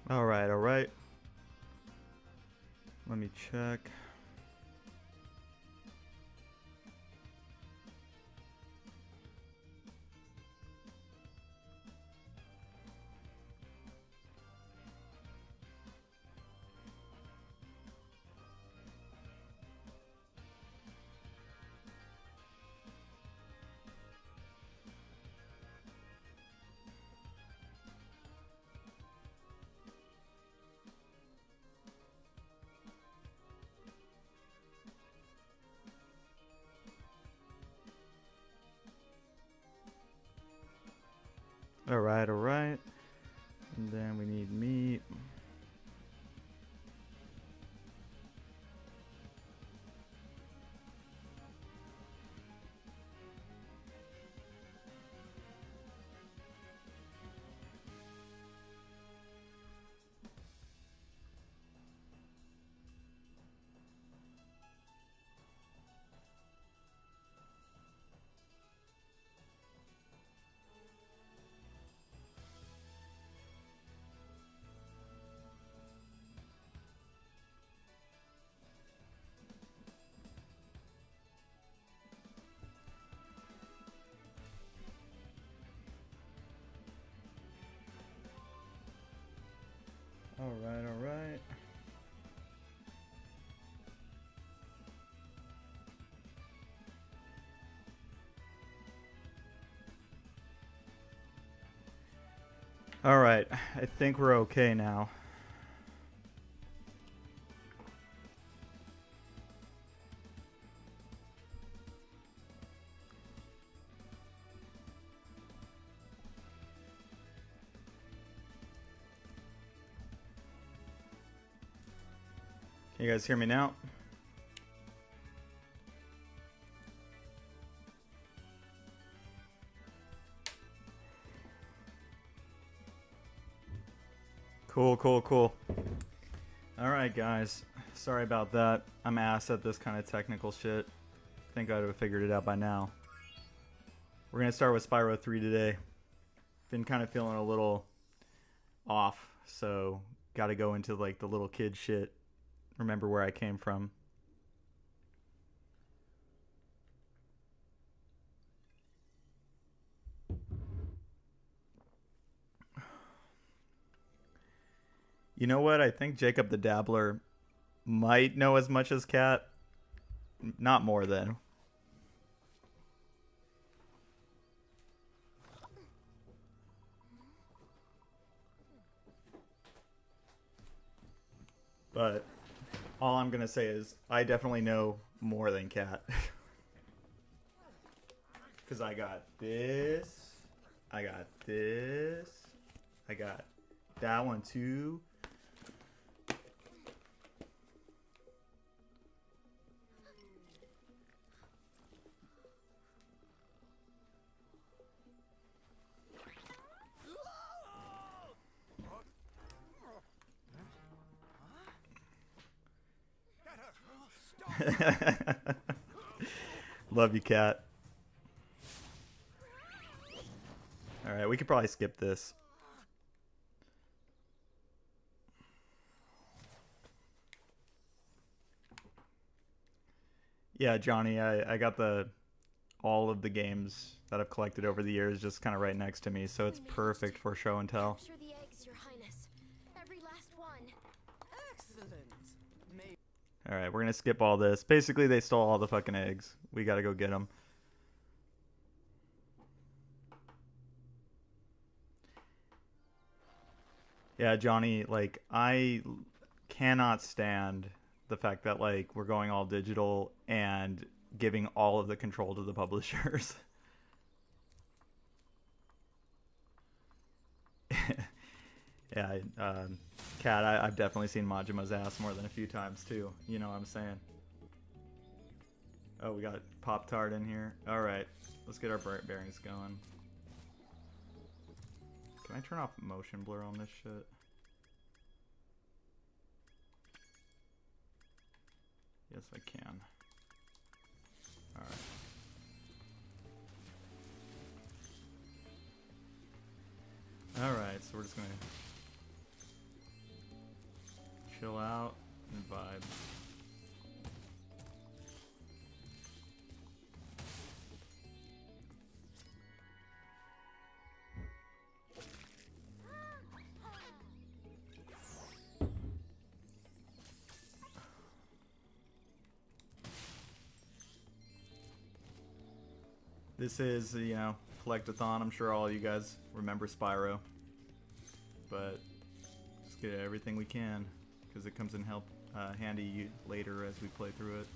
Alright, alright. Let me check. Alright, alright. And then we need meat. Alright, alright. Alright, I think we're okay now. Can you guys hear me now? Cool, cool, cool. Alright guys, sorry about that. I'm ass at this kind of technical shit. Think I'd have figured it out by now. We're gonna start with Spyro 3 today. Been kind of feeling a little off, so gotta go into like the little kid shit. Remember where I came from. You know what? I think Jacob the Dabbler might know as much as Cat. Not more than. But all I'm gonna say is I definitely know more than Cat. Because I got this. I got this. I got that one too. Love you, Cat. Alright, we could probably skip this. Yeah, Johnny, I got all of the games that I've collected over the years just kind of right next to me, so it's perfect for show and tell. Capture the eggs, Your Highness. Every last one. Excellent. Alright, we're gonna skip all this. Basically, they stole all the fucking eggs. We gotta go get them. Yeah, Johnny, like, I cannot stand the fact that, like, we're going all digital and giving all of the control to the publishers. Yeah, Cat, I've definitely seen Majima's ass more than a few times, too. You know what I'm saying? Oh, we got Pop-Tart in here. Alright, let's get our bearings going. Can I turn off motion blur on this shit? Yes, I can. Alright. Alright, so we're just gonna chill out and vibe. This is, you know, collectathon. I'm sure all you guys remember Spyro, but just get everything we can because it comes in handy later as we play through it.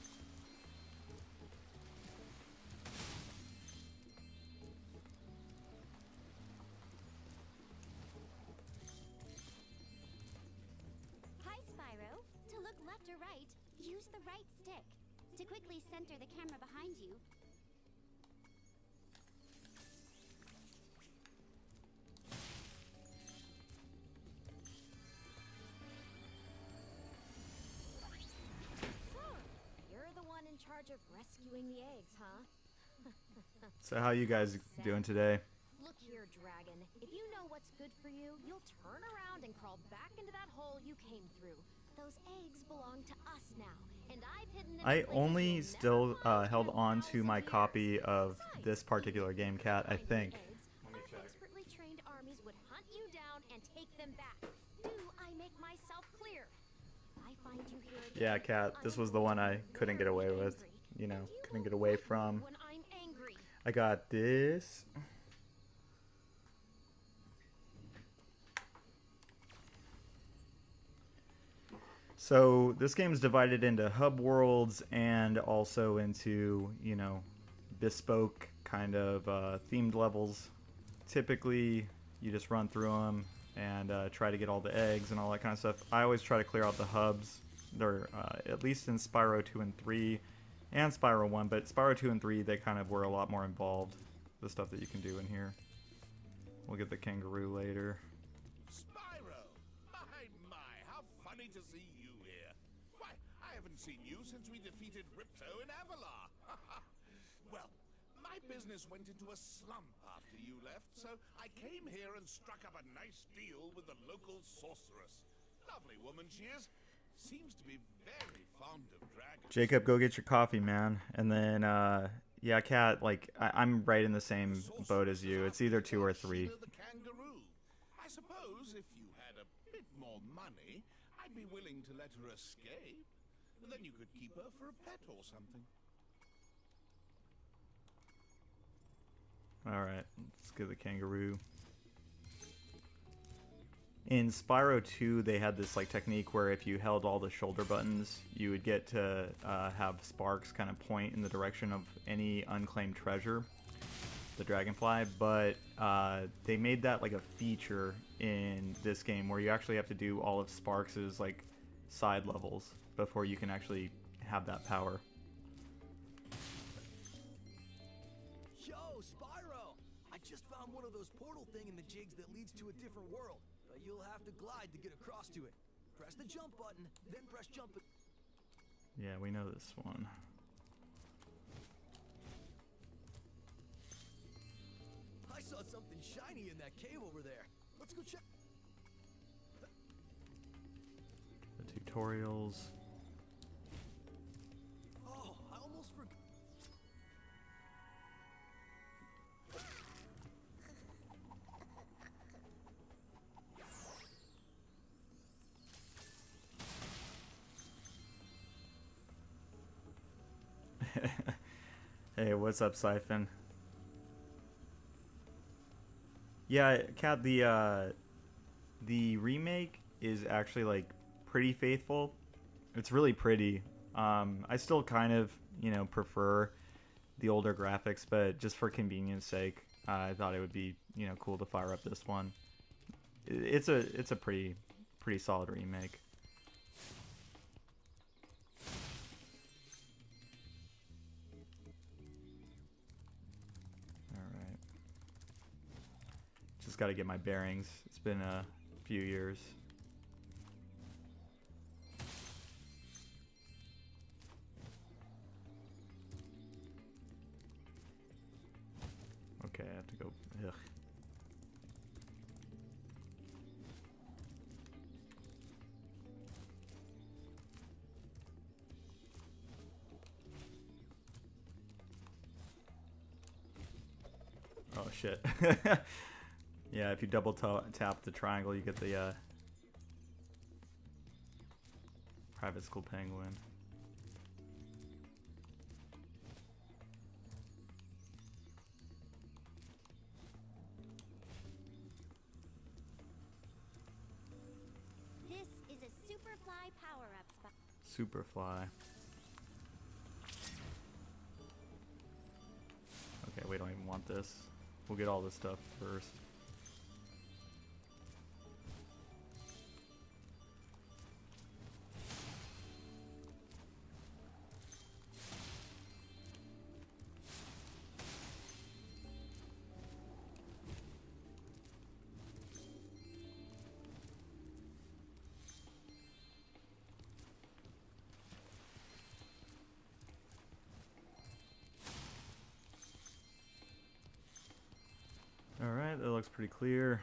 Hi, Spyro. To look left or right, use the right stick. To quickly center the camera behind you, You're the one in charge of rescuing the eggs, huh? So how you guys doing today? Look here, Dragon. If you know what's good for you, you'll turn around and crawl back into that hole you came through. Those eggs belong to us now, and I've hidden them in I places only you'll still never find held in a on to my 1,000 copy years. of Besides, this particular game, Cat, I find the think. eggs, our expertly trained armies would hunt you down and take them back. Do I make myself clear? If I find you here again, Yeah, Cat, this was the one I couldn't get away with. You know, couldn't get away from. when I'm angry. I got this. So this game is divided into hub worlds and also into, you know, bespoke kind of themed levels. Typically, you just run through them and try to get all the eggs and all that kind of stuff. I always try to clear out the hubs. They're at least in Spyro 2 and 3 and Spyro 1, but Spyro 2 and 3, they kind of were a lot more involved, the stuff that you can do in here. We'll get the kangaroo later. Spyro! My, how funny to see you here. Why, I haven't seen you since we defeated Ripto in Avalar. Well, my business went into a slump after you left, so I came here and struck up a nice deal with the local sorceress. Lovely woman she is. Seems to be very fond of dragons. Jacob, go get your coffee, man. And then, yeah, Cat, like, I'm right in the same boat as you. It's either 2 or 3. The kangaroo. I suppose if you had a bit more money, I'd be willing to let her escape. Then you could keep her for a pet or something. Alright, let's get the kangaroo. In Spyro 2, they had this like technique where if you held all the shoulder buttons, you would get to have sparks kind of point in the direction of any unclaimed treasure, the dragonfly, but they made that like a feature in this game where you actually have to do all of Sparks' like side levels before you can actually have that power. Yo, Spyro! I just found one of those portal thing in the jigs that leads to a different world. But you'll have to glide to get across to it. Press the jump button, then press jump. Yeah, we know this one. I saw something shiny in that cave over there. Let's go check. The tutorials. Oh, I almost forgot. Hey, what's up, Siphon? Yeah, Cat, the remake is actually like pretty faithful. It's really pretty. I still kind of, you know, prefer the older graphics, but just for convenience sake, I thought it would be, you know, cool to fire up this one. It's a pretty solid remake. Alright. Just gotta get my bearings. It's been a few years. Okay, I have to go. Ugh. shit. Yeah, if you double tap the triangle, you get the private school penguin. This is a Superfly power-up spot. Superfly. Okay, we don't even want this. We'll get all this stuff first. Alright, that looks pretty clear.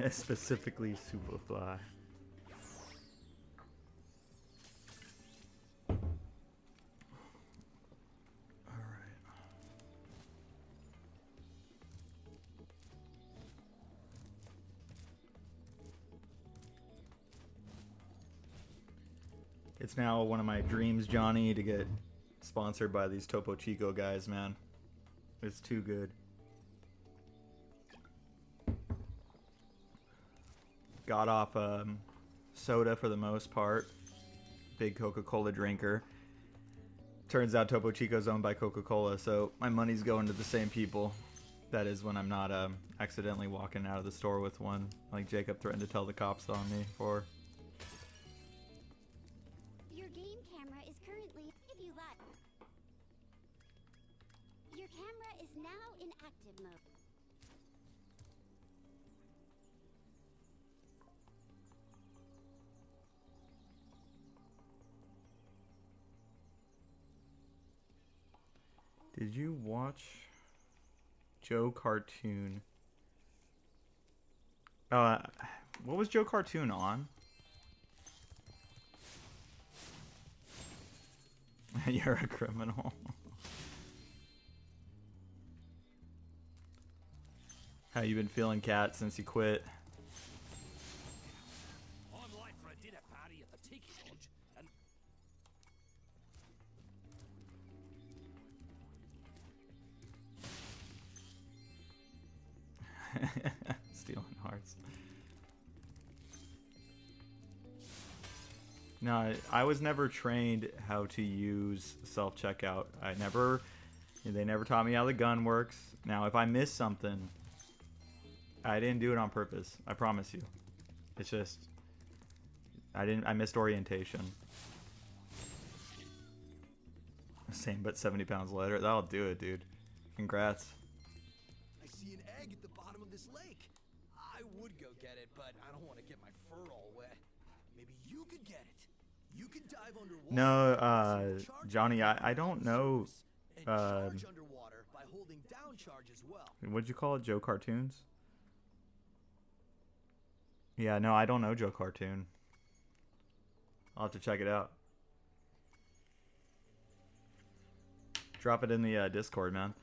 Specifically Superfly. It's now one of my dreams, Johnny, to get sponsored by these Topo Chico guys, man. It's too good. Got off soda for the most part. Big Coca-Cola drinker. Turns out Topo Chico's owned by Coca-Cola, so my money's going to the same people. That is when I'm not accidentally walking out of the store with one, like Jacob threatened to tell the cops on me for. Your game camera is currently, if you like. Your camera is now in active mode. Did you watch Joe Cartoon? What was Joe Cartoon on? You're a criminal. How you been feeling, Cat, since you quit? I'm late for a dinner party at the Tiki Lodge, and Stealing hearts. No, I was never trained how to use self-checkout. They never taught me how the gun works. Now, if I miss something, I didn't do it on purpose. I promise you. It's just, I missed orientation. Same, but 70 pounds lighter. That'll do it, dude. Congrats. I see an egg at the bottom of this lake. I would go get it, but I don't want to get my fur all wet. Maybe you could get it. You could dive underwater. No, Johnny, I don't know. And charge underwater by holding down charge as well. What'd you call it? Joe Cartoons? Yeah, no, I don't know Joe Cartoon. I'll have to check it out. Drop it in the Discord, man.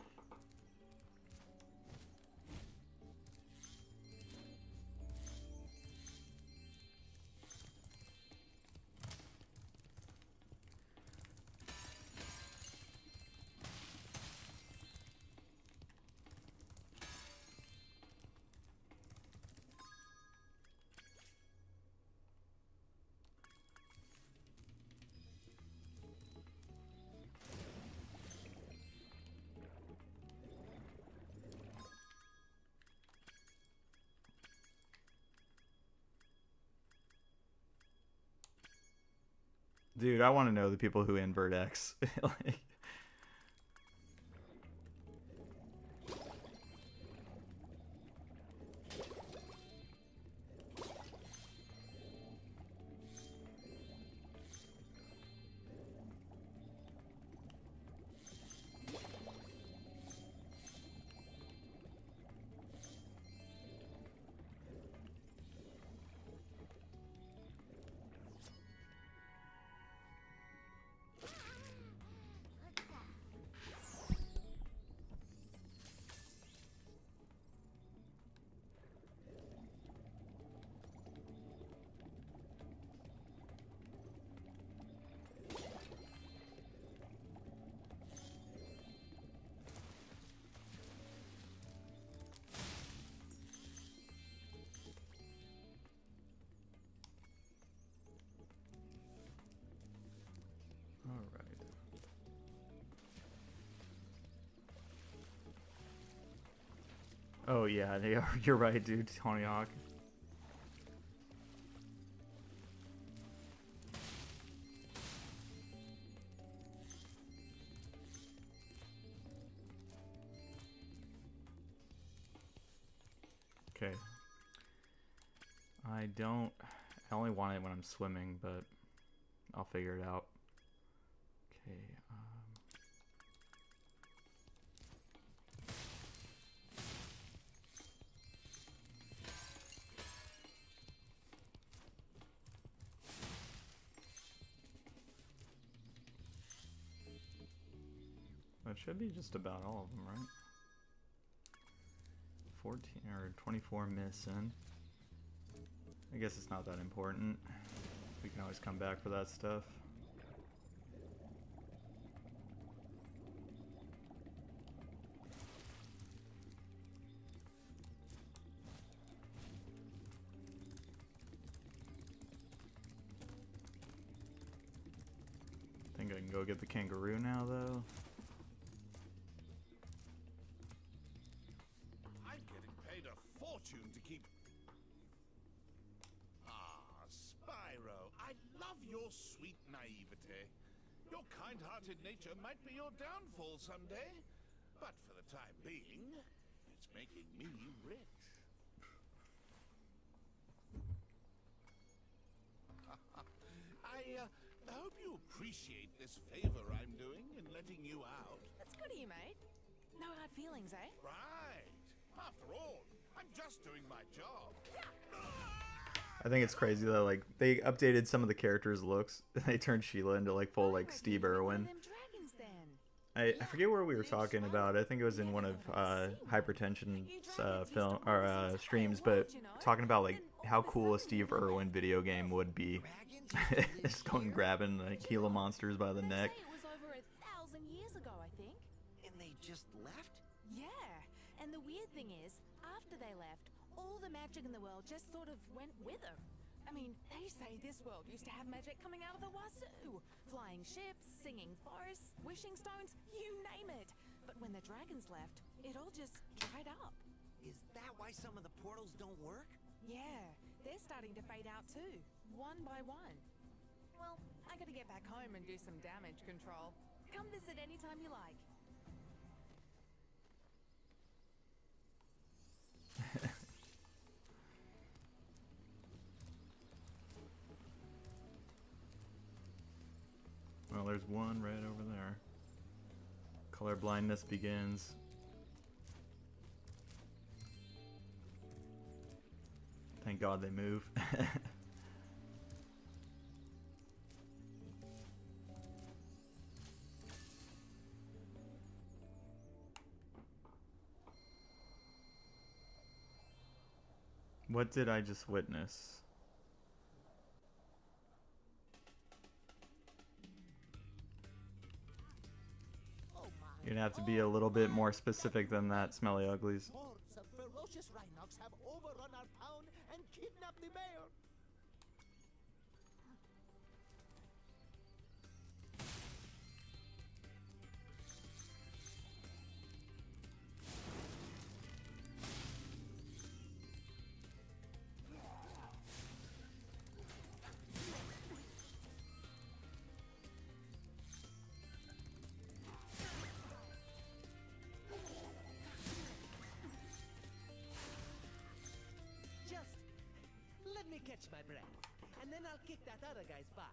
Dude, I want to know the people who invert X. Like, Oh yeah, they are. You're right, dude. Tony Hawk. Okay. I only want it when I'm swimming, but I'll figure it out. Okay. That should be just about all of them, right? 14 or 24 missing. I guess it's not that important. We can always come back for that stuff. Think I can go get the kangaroo now, though. I'm getting paid a fortune to keep... Ah, Spyro, I love your sweet naivete. Your kind-hearted nature might be your downfall someday, but for the time being, it's making me rich. I hope you appreciate this favor I'm doing in letting you out. That's good of you, mate. No hard feelings, eh? Right. After all, I'm just doing my job. I think it's crazy that like they updated some of the characters' looks. They turned Sheila into like full like Steve Irwin. I forget where we were talking about. I think it was in one of Hypertension's film or streams, but talking about like how cool a Steve Irwin video game would be. Just going grabbing like Gila monsters by the neck. It was over 1,000 years ago, I think. And they just left? Yeah, and the weird thing is, after they left, all the magic in the world just sort of went with them. I mean, they say this world used to have magic coming out of the wazoo. Flying ships, singing forests, wishing stones, you name it. But when the dragons left, it all just dried up. Is that why some of the portals don't work? Yeah, they're starting to fade out too, one by one. Well, I gotta get back home and do some damage control. Come visit anytime you like. Well, there's one right over there. Color blindness begins. Thank God they move. What did I just witness? You're gonna have to be a little bit more specific than that, Smelly Uglies. Hordes of ferocious rhinox have overrun our town and kidnapped the mayor. Just let me catch my breath, and then I'll kick that other guy's butt.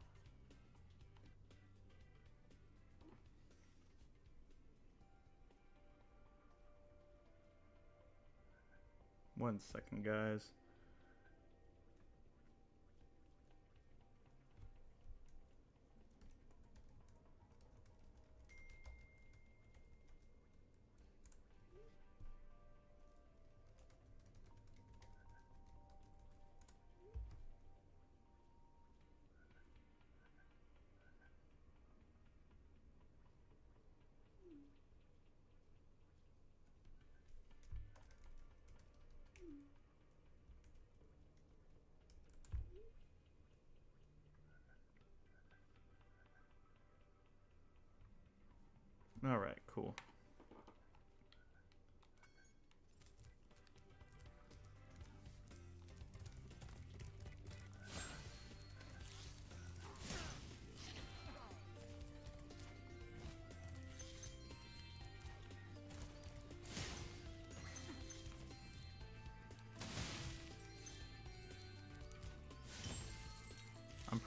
One second, guys. All right, cool.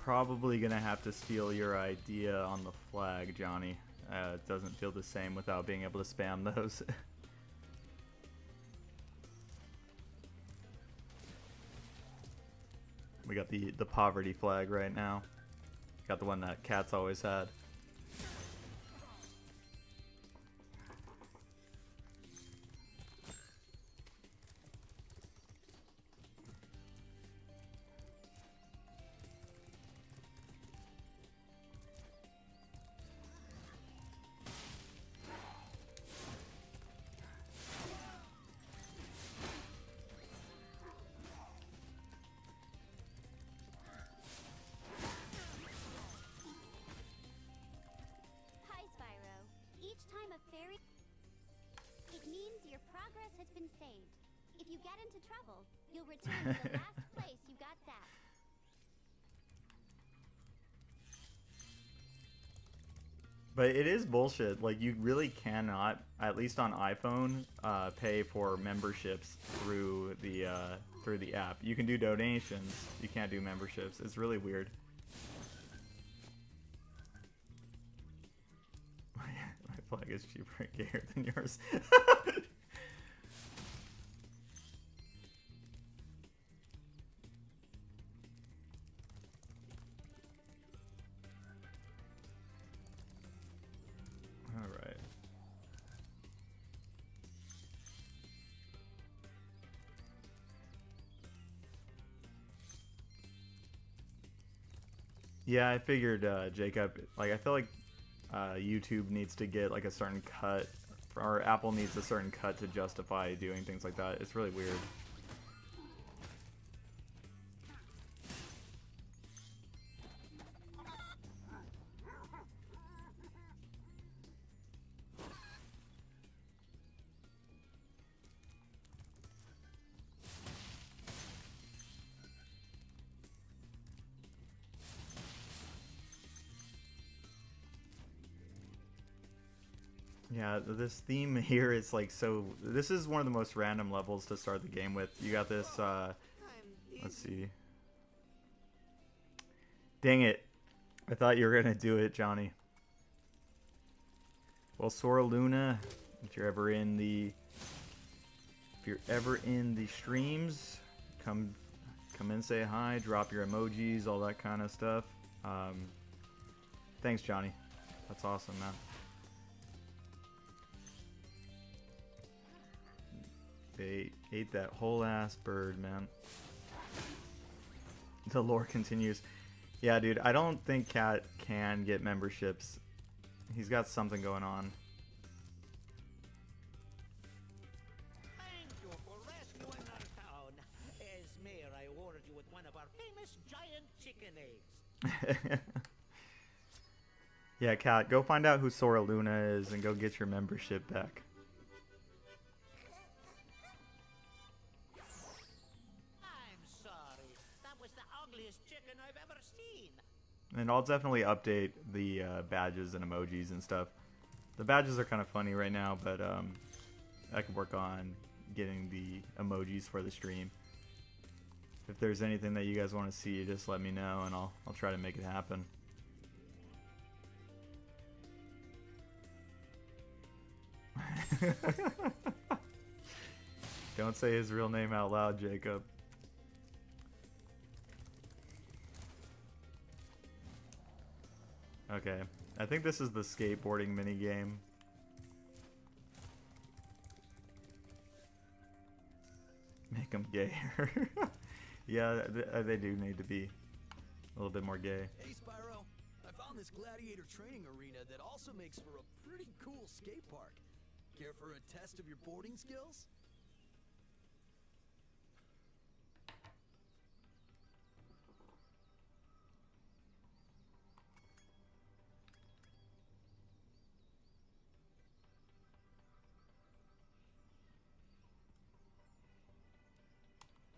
probably gonna have to steal your idea on the flag, Johnny. It doesn't feel the same without being able to spam those. We got the poverty flag right now. Got the one that Cat's always had. Hi, Spyro. Each time a fairy... It means your progress has been saved. If you get into trouble, you'll return to the last place you got zapped. But it is bullshit. Like, you really cannot, at least on iPhone, pay for memberships through the app. You can do donations. You can't do memberships. It's really weird. My flag is cheaper and gayer than yours. Alright. Yeah, I figured, Jacob, like, I feel like YouTube needs to get, like, a certain cut, or Apple needs a certain cut to justify doing things like that. It's really weird. Yeah, this theme here is like so. This is one of the most random levels to start the game with. You got this. Let's see. Dang it! I thought you were gonna do it, Johnny. Well, Sora Luna, if you're ever in the streams, come in, say hi, drop your emojis, all that kind of stuff. Thanks, Johnny. That's awesome, man. They ate that whole ass bird, man. The lore continues. Yeah, dude, I don't think Cat can get memberships. He's got something going on. Thank you for rescuing our town. As mayor, I awarded you with one of our famous giant chicken eggs. Yeah, Cat, go find out who Sora Luna is and go get your membership back. I'm sorry. That was the ugliest chicken I've ever seen. And I'll definitely update the badges and emojis and stuff. The badges are kind of funny right now, but I can work on getting the emojis for the stream. If there's anything that you guys want to see, just let me know and I'll try to make it happen. Don't say his real name out loud, Jacob. Okay, I think this is the skateboarding minigame. Make them gayer. Yeah, they do need to be a little bit more gay. Hey, Spyro. I found this gladiator training arena that also makes for a pretty cool skate park. Care for a test of your boarding skills?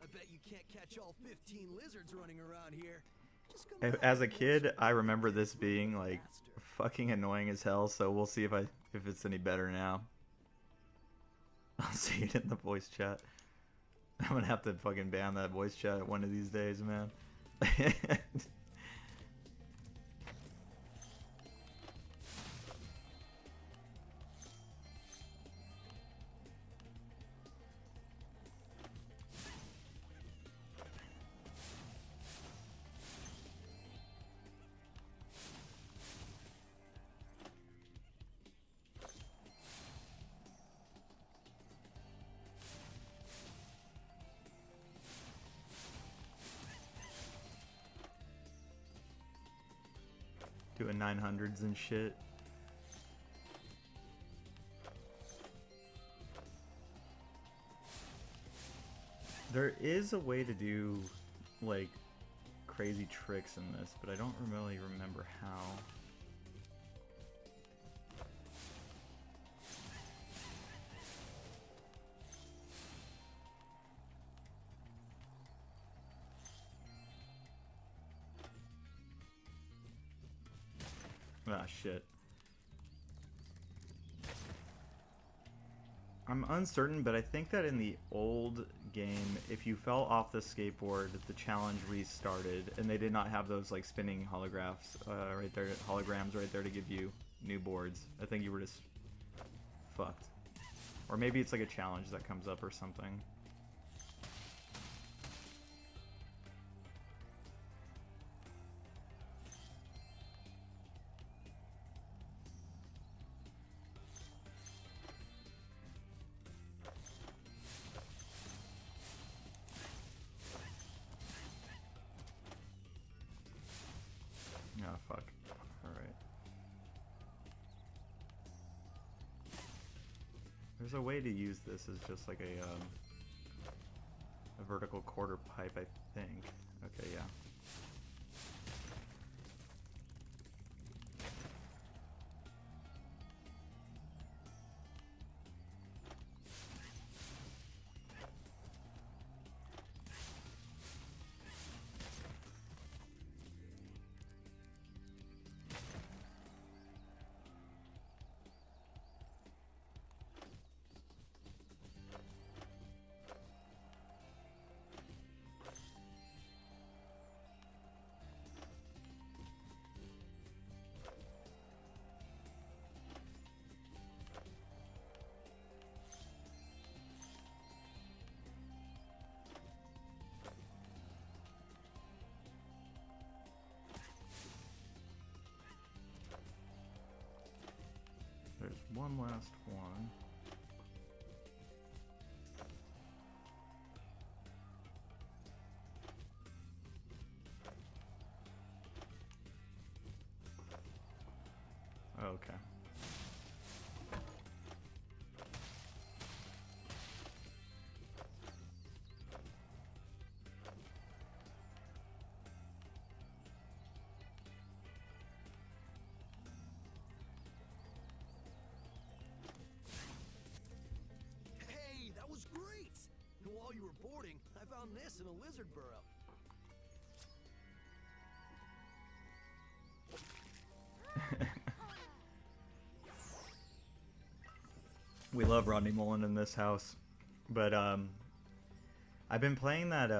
I bet you can't catch all 15 lizards running around here. Just come on, As a and we'll kid, show I you remember who's this being like master. fucking annoying as hell, so we'll see if it's any better now. I'll see it in the voice chat. I'm gonna have to fucking ban that voice chat one of these days, man. Doing 900s and shit. There is a way to do, like, crazy tricks in this, but I don't really remember how. Ah, shit. I'm uncertain, but I think that in the old game, if you fell off the skateboard, the challenge restarted, and they did not have those like spinning holograms right there to give you new boards. I think you were just fucked. Or maybe it's like a challenge that comes up or something. Oh, fuck. Alright. There's a way to use this as just like a vertical quarter pipe, I think. Okay, yeah. There's one last one. Okay. Hey, that was great! And while you were boarding, I found this in a lizard burrow. We love Rodney Mullen in this house, but I've been playing that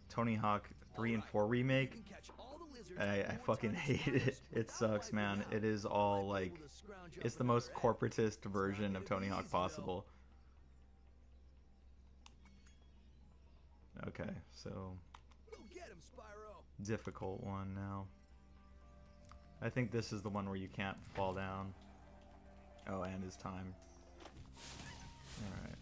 Tony Hawk 3 and 4 remake. You can catch all the lizards I more fucking times hate as it. It sucks, man. It is all like, it's the most corporatist version of Tony Hawk possible. Okay, so Go get him, Spyro. difficult one now. I think this is the one where you can't fall down. Oh, and his time. Alright.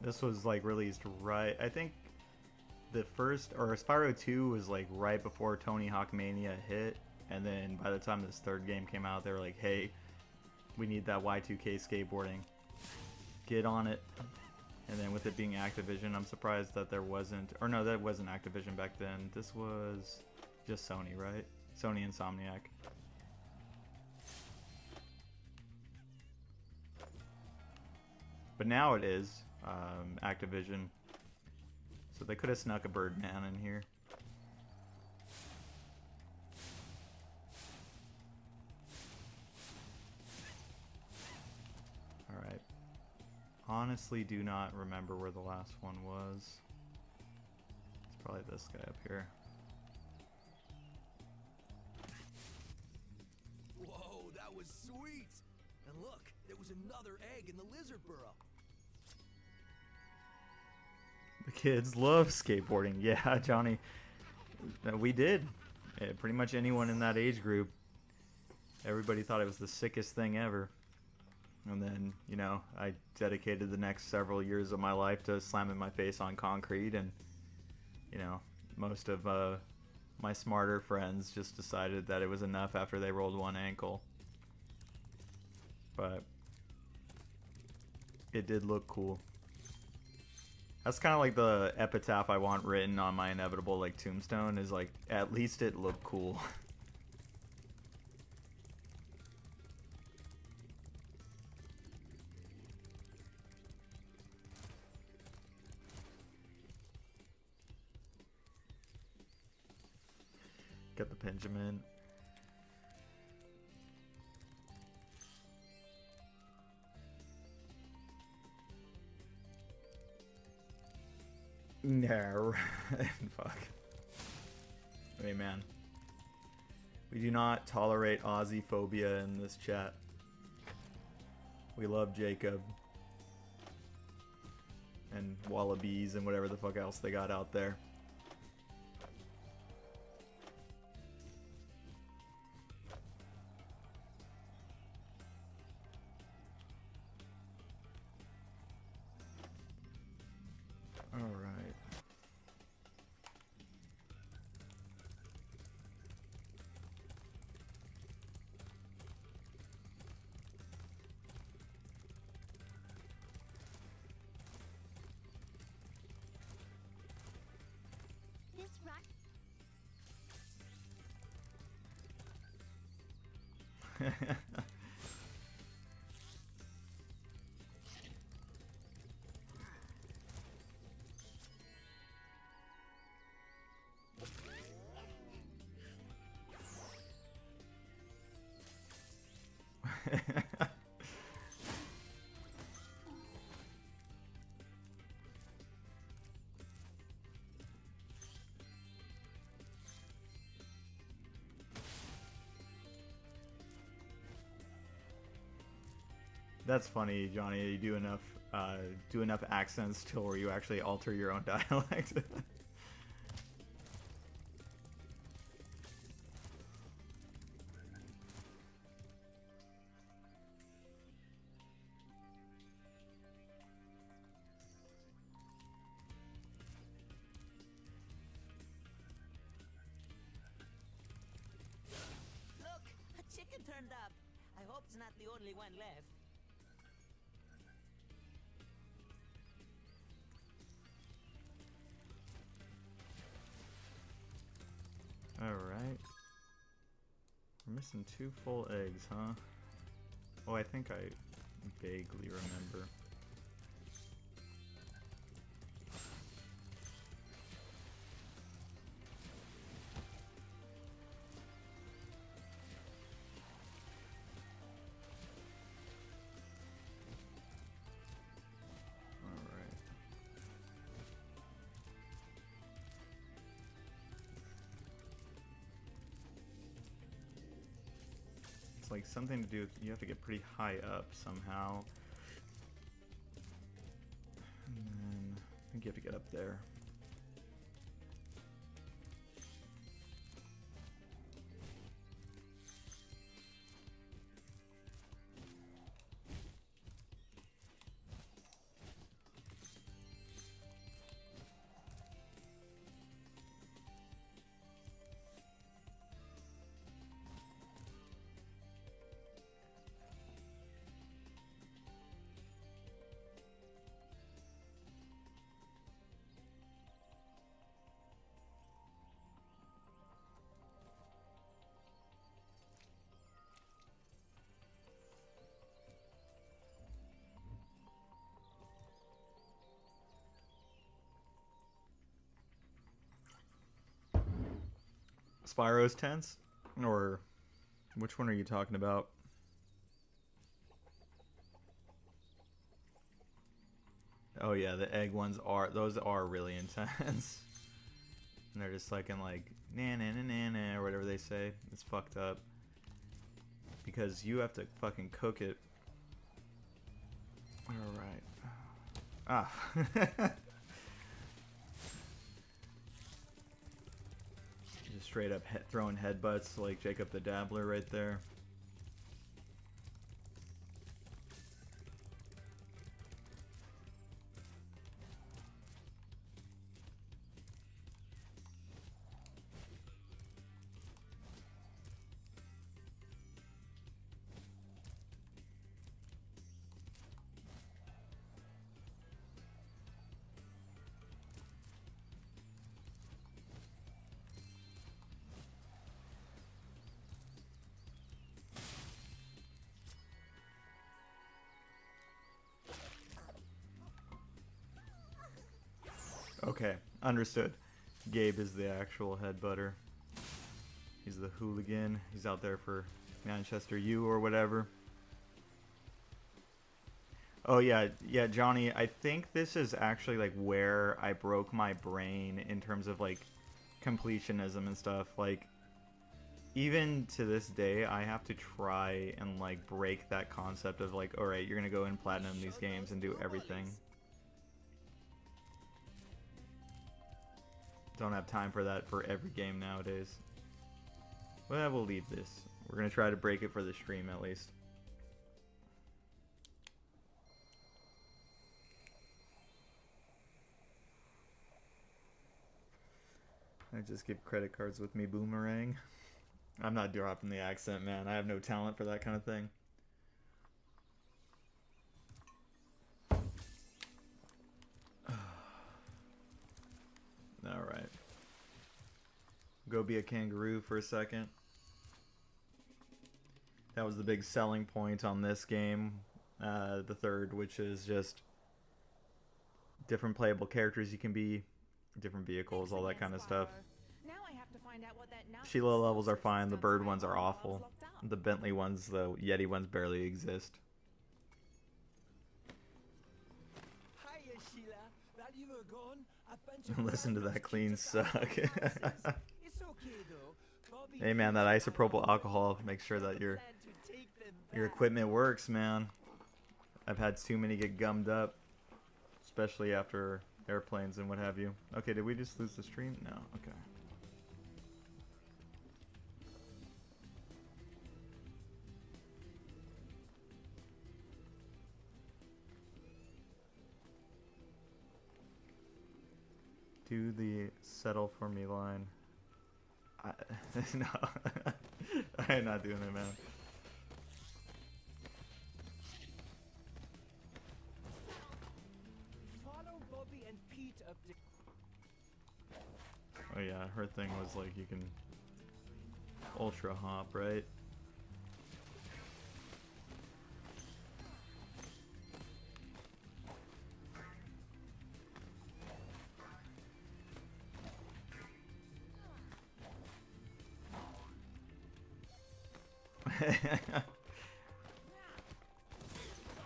This was like released right, I think the first, or Spyro 2 was like right before Tony Hawk Mania hit, and then by the time this third game came out, they were like, hey, we need that Y2K skateboarding. Get on it. And then with it being Activision, I'm surprised that there wasn't, or no, that wasn't Activision back then. This was just Sony, right? Sony Insomniac. But now it is Activision. So they could have snuck a Birdman in here. Alright. Honestly do not remember where the last one was. It's probably this guy up here. Whoa, that was sweet! And look, there was another egg in the lizard burrow. The kids love skateboarding. Yeah, Johnny. We did. Yeah, pretty much anyone in that age group. Everybody thought it was the sickest thing ever. And then, you know, I dedicated the next several years of my life to slamming my face on concrete. And, you know, most of my smarter friends just decided that it was enough after they rolled one ankle. But it did look cool. That's kind of like the epitaph I want written on my inevitable like tombstone, is like, at least it looked cool. Get the Benjamin. No. Fuck. Hey man. We do not tolerate Aussie phobia in this chat. We love Jacob. And wallabies and whatever the fuck else they got out there. Alright. This rock. That's funny, Johnny. You do enough accents till where you actually alter your own dialect. Look, a chicken turned up. I hope it's not the only one left. Alright. We're missing 2 full eggs, huh? Oh, I think I vaguely remember. Alright. It's like something to do with, you have to get pretty high up somehow. And then I think you have to get up there. Spyro's tents? Or which one are you talking about? Oh yeah, the egg ones those are really intense. And they're just like in like na na na na na or whatever they say. It's fucked up. Because you have to fucking cook it. Alright. Ah. Just straight up throwing headbutts like Jacob the Dabbler right there. Okay, understood. Gabe is the actual headbutter. He's the hooligan. He's out there for Manchester U or whatever. Oh yeah, yeah, Johnny, I think this is actually like where I broke my brain in terms of like completionism and stuff. Like even to this day, I have to try and like break that concept of like, all right, you're going to go and platinum these games and do everything. Don't have time for that for every game nowadays. Well, we'll leave this. We're going to try to break it for the stream at least. I just give credit cards with me, boomerang. I'm not dropping the accent, man. I have no talent for that kind of thing. Alright. Go be a kangaroo for a second. That was the big selling point on this game, the third, which is just different playable characters you can be, different vehicles, all that kind of stuff. Sheila levels are fine, the bird ones are awful. The Bentley ones, the Yeti ones barely exist. Hiya, Sheila. That you were gone, a bunch of Listen to that clean suck. It's okay though. Bobby Hey man, that isopropyl alcohol makes sure that your equipment works, man. I've had too many get gummed up, especially after airplanes and what have you. Okay, did we just lose the stream? No, okay. Do the settle for me line. No, I'm not doing it, man. Follow Bobby and Pete up the Oh yeah, her thing was like you can ultra hop, right?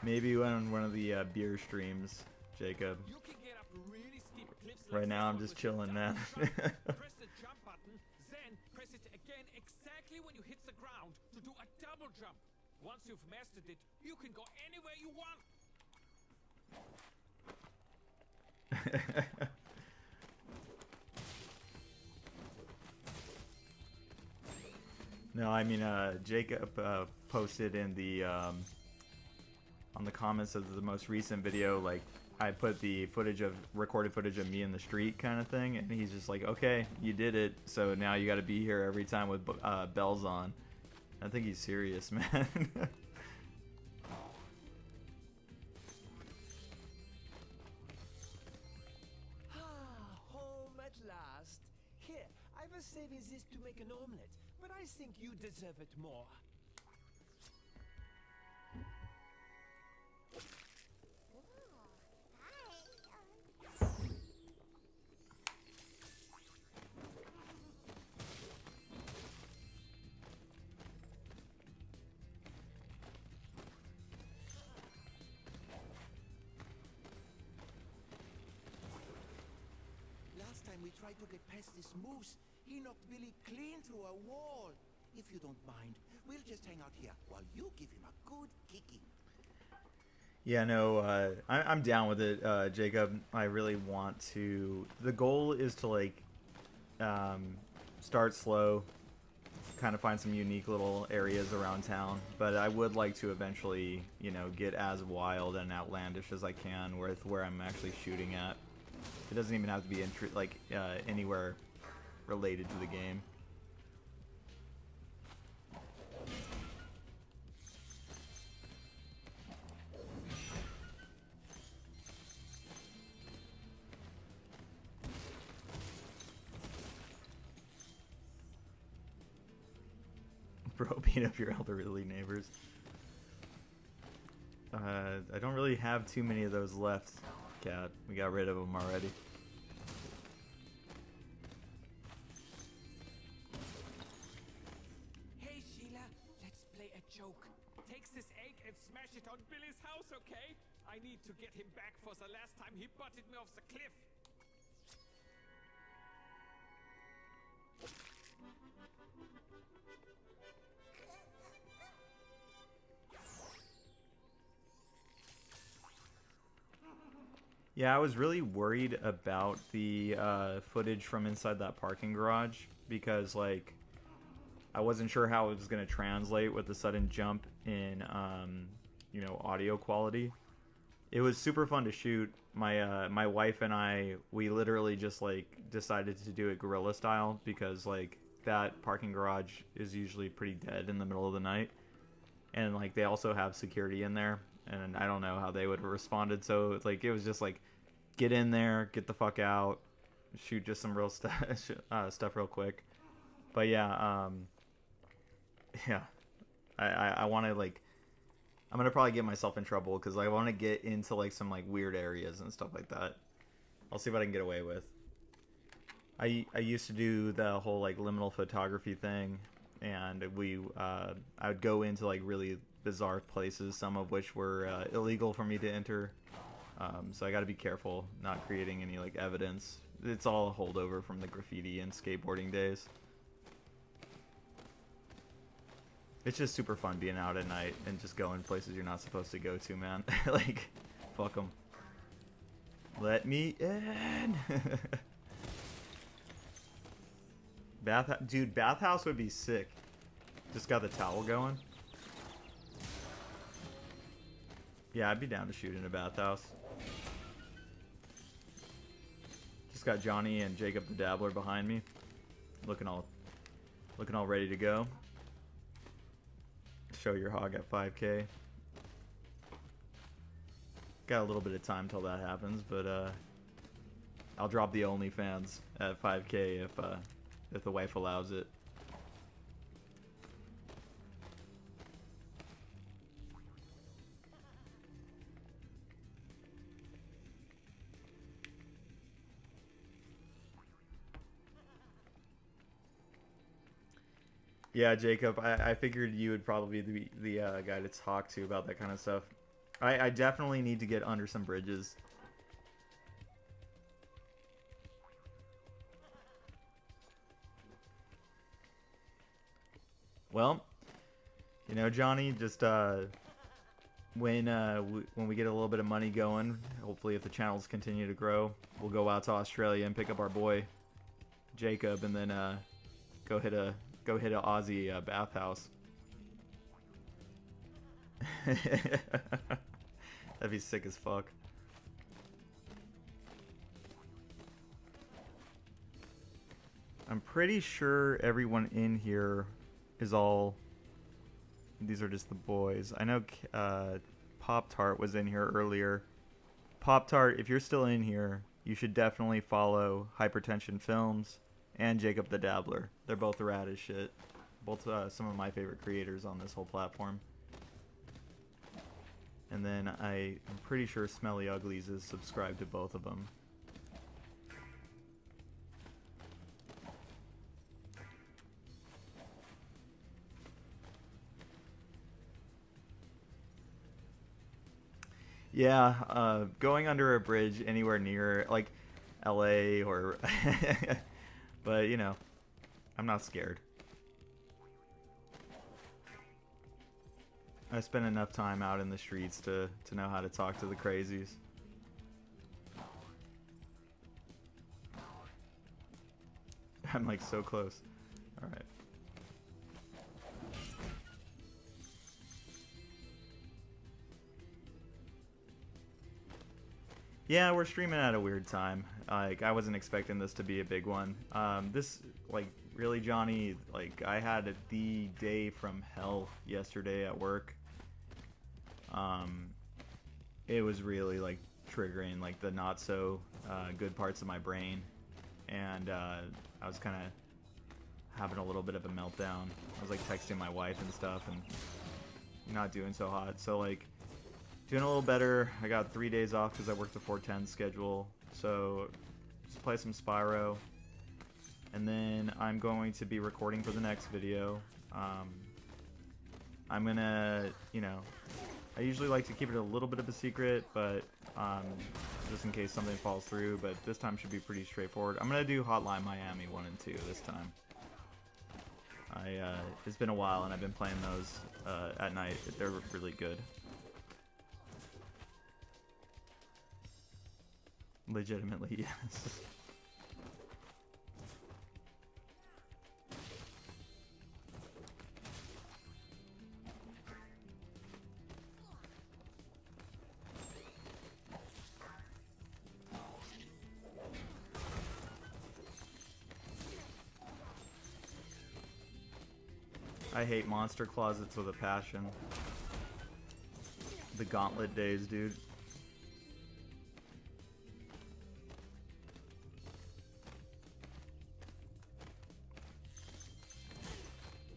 Maybe on one of the beer streams, Jacob. You can get up really steep cliffs Right like now, I'm this just one with chilling, man. press the jump button, then press it again exactly when you hit the ground to do a double jump. Once you've mastered it, you can go anywhere you want. No, I mean, Jacob posted in the on the comments of the most recent video, like I put the recorded footage of me in the street kind of thing, and he's just like, okay, you did it, so now you got to be here every time with bells on. I think he's serious, man. home at last. Here, I was saving this to make an omelette, but I think you deserve it more. tried to get past this moose, he knocked Billy clean through a wall. If you don't mind, we'll just hang out here while you give him a good kicking. Yeah, no, I'm down with it, Jacob. I really want to. The goal is to like start slow, kind of find some unique little areas around town, but I would like to eventually, you know, get as wild and outlandish as I can with where I'm actually shooting at. It doesn't even have to be anywhere related to the game. Bro, beat up your elderly neighbors. I don't really have too many of those left, Cat. We got rid of them already. Hey, Sheila, let's play a joke. Takes this egg and smash it on Billy's house, okay? I need to get him back for the last time he butted me off the cliff. Yeah, I was really worried about the footage from inside that parking garage because, like, I wasn't sure how it was going to translate with the sudden jump in, you know, audio quality. It was super fun to shoot. My wife and I, we literally just, like, decided to do it guerrilla style because, like, that parking garage is usually pretty dead in the middle of the night. And, like, they also have security in there. And I don't know how they would have responded. So it's like, it was just like, get in there, get the fuck out, shoot just some real stuff real quick. But yeah, yeah, I want to, like, I'm gonna probably get myself in trouble because I want to get into like some like weird areas and stuff like that. I'll see what I can get away with. I used to do the whole like liminal photography thing, and I would go into like really bizarre places, some of which were illegal for me to enter. So I got to be careful not creating any like evidence. It's all a holdover from the graffiti and skateboarding days. It's just super fun being out at night and just going places you're not supposed to go to, man. Like, fuck them. Let me in. Dude, bathhouse would be sick. Just got the towel going. Yeah, I'd be down to shoot in a bathhouse. Just got Johnny and Jacob the Dabbler behind me, looking all ready to go. Show your hog at 5K. Got a little bit of time till that happens, but I'll drop the OnlyFans at 5K if the wife allows it. Yeah, Jacob, I figured you would probably be the guy to talk to about that kind of stuff. I definitely need to get under some bridges. Well, you know, Johnny, just when we get a little bit of money going, hopefully if the channels continue to grow, we'll go out to Australia and pick up our boy Jacob, and then go hit a Aussie bathhouse. That'd be sick as fuck. I'm pretty sure everyone in here is all... These are just the boys. I know Pop-Tart was in here earlier. Pop-Tart, if you're still in here, you should definitely follow Hypertension Films and Jacob the Dabbler. They're both rad as shit. Both some of my favorite creators on this whole platform. And then I'm pretty sure Smelly Uglies is subscribed to both of them. Yeah, going under a bridge anywhere near, like, LA or but you know, I'm not scared. I spent enough time out in the streets to know how to talk to the crazies. I'm like so close. All right. Yeah, we're streaming at a weird time. Like, I wasn't expecting this to be a big one. This, like, really, Johnny, like, I had the day from hell yesterday at work. It was really, like, triggering, like, the not so good parts of my brain. And I was kind of having a little bit of a meltdown. I was, like, texting my wife and stuff and not doing so hot. So, like, doing a little better. I got 3 days off because I worked the 410 schedule. So just play some Spyro. And then I'm going to be recording for the next video. I'm going to, you know, I usually like to keep it a little bit of a secret, but just in case something falls through. But this time should be pretty straightforward. I'm going to do Hotline Miami 1 and 2 this time. It's been a while and I've been playing those at night. They're really good. Legitimately, yes. I hate monster closets with a passion. The gauntlet days, dude.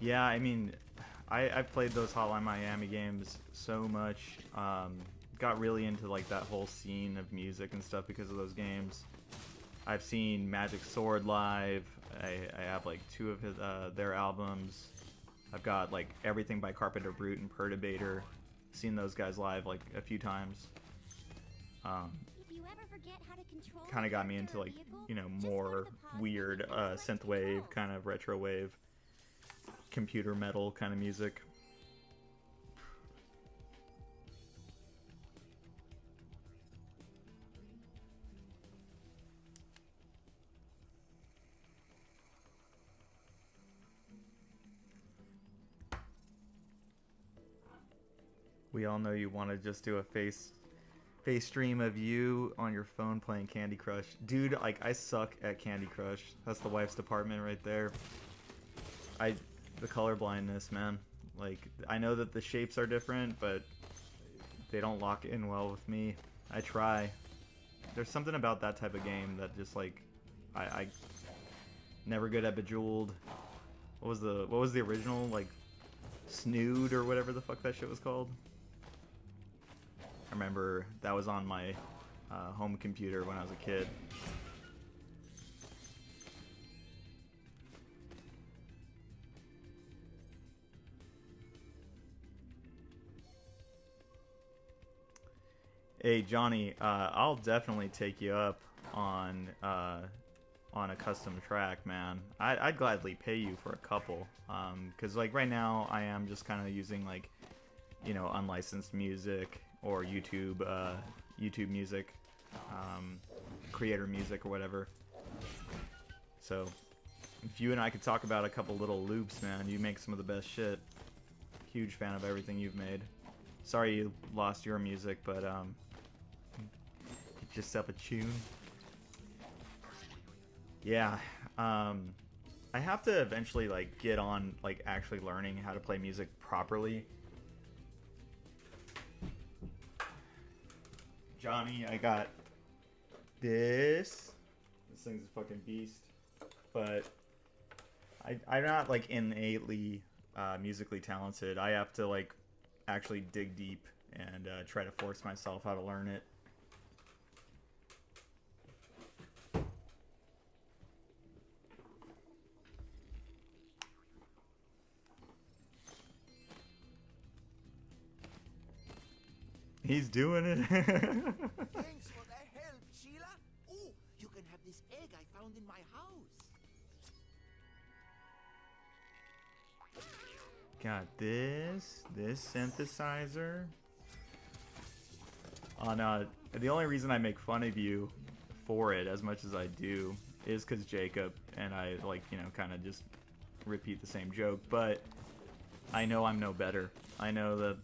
Yeah, I mean, I've played those Hotline Miami games so much. Got really into like that whole scene of music and stuff because of those games. I've seen Magic Sword live. I have like 2 of his, their albums. I've got like everything by Carpenter Brute and Perturbator. Seen those guys live like a few times. Kind of got me into like, you know, more weird synthwave, kind of retro wave, computer metal kind of music. We all know you want to just do a face stream of you on your phone playing Candy Crush. Dude, like, I suck at Candy Crush. That's the wife's department right there. The color blindness, man. Like, I know that the shapes are different, but they don't lock in well with me. I try. There's something about that type of game that just, like, I never good at Bejeweled. What was the original, like, Snood or whatever the fuck that shit was called? I remember that was on my home computer when I was a kid. Hey Johnny, I'll definitely take you up on a custom track, man. I'd gladly pay you for a couple, because like right now I am just kind of using like, you know, unlicensed music or YouTube music, creator music or whatever. So if you and I could talk about a couple little loops, man, you make some of the best shit. Huge fan of everything you've made. Sorry you lost your music, but get yourself a tune. Yeah, I have to eventually like get on like actually learning how to play music properly. Johnny, I got this. This thing's a fucking beast. But I'm not like innately musically talented. I have to like actually dig deep and try to force myself how to learn it. He's doing it. Thanks for the help, Sheila. Oh, you can have around in my house. Got this synthesizer. On the only reason I make fun of you for it as much as I do is because Jacob and I, like, you know, kind of just repeat the same joke, but I know I'm no better. I know that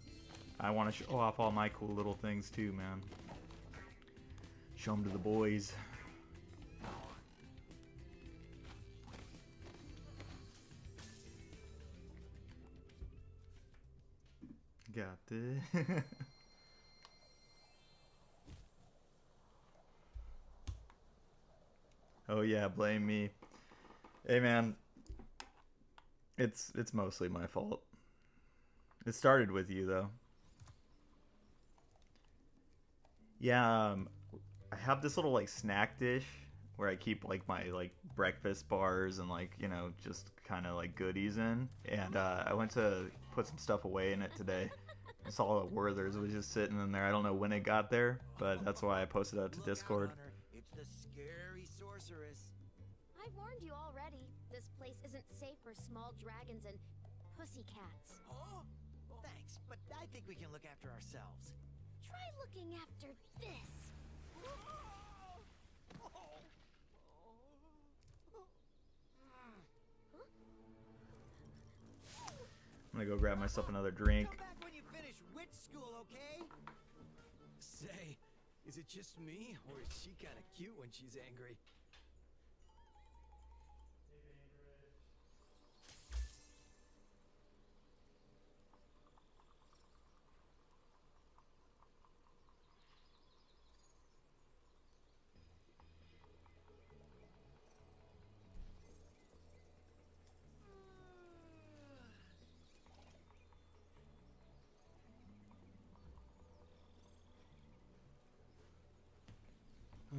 I want to show off all my cool little things too, man. Show them to the boys. Got this. Oh yeah, blame me. Hey man, it's mostly my fault. It started with you though. Yeah, I have this little like snack dish where I keep like my like breakfast bars and like, you know, just kind of like goodies in. And I went to put some stuff away in it today. I saw that Werther's was just sitting in there. I don't know when it got there, but that's why I posted it out to Look Discord. out, Hunter. It's the scary sorceress. I've warned you already. This place isn't safe for small dragons and pussycats. Huh? Thanks, but I think we can look after ourselves. Try looking after this. I'm gonna go grab myself another drink. Come back when you finish witch school, okay? Say, is it just me, or is she kind of cute when she's angry?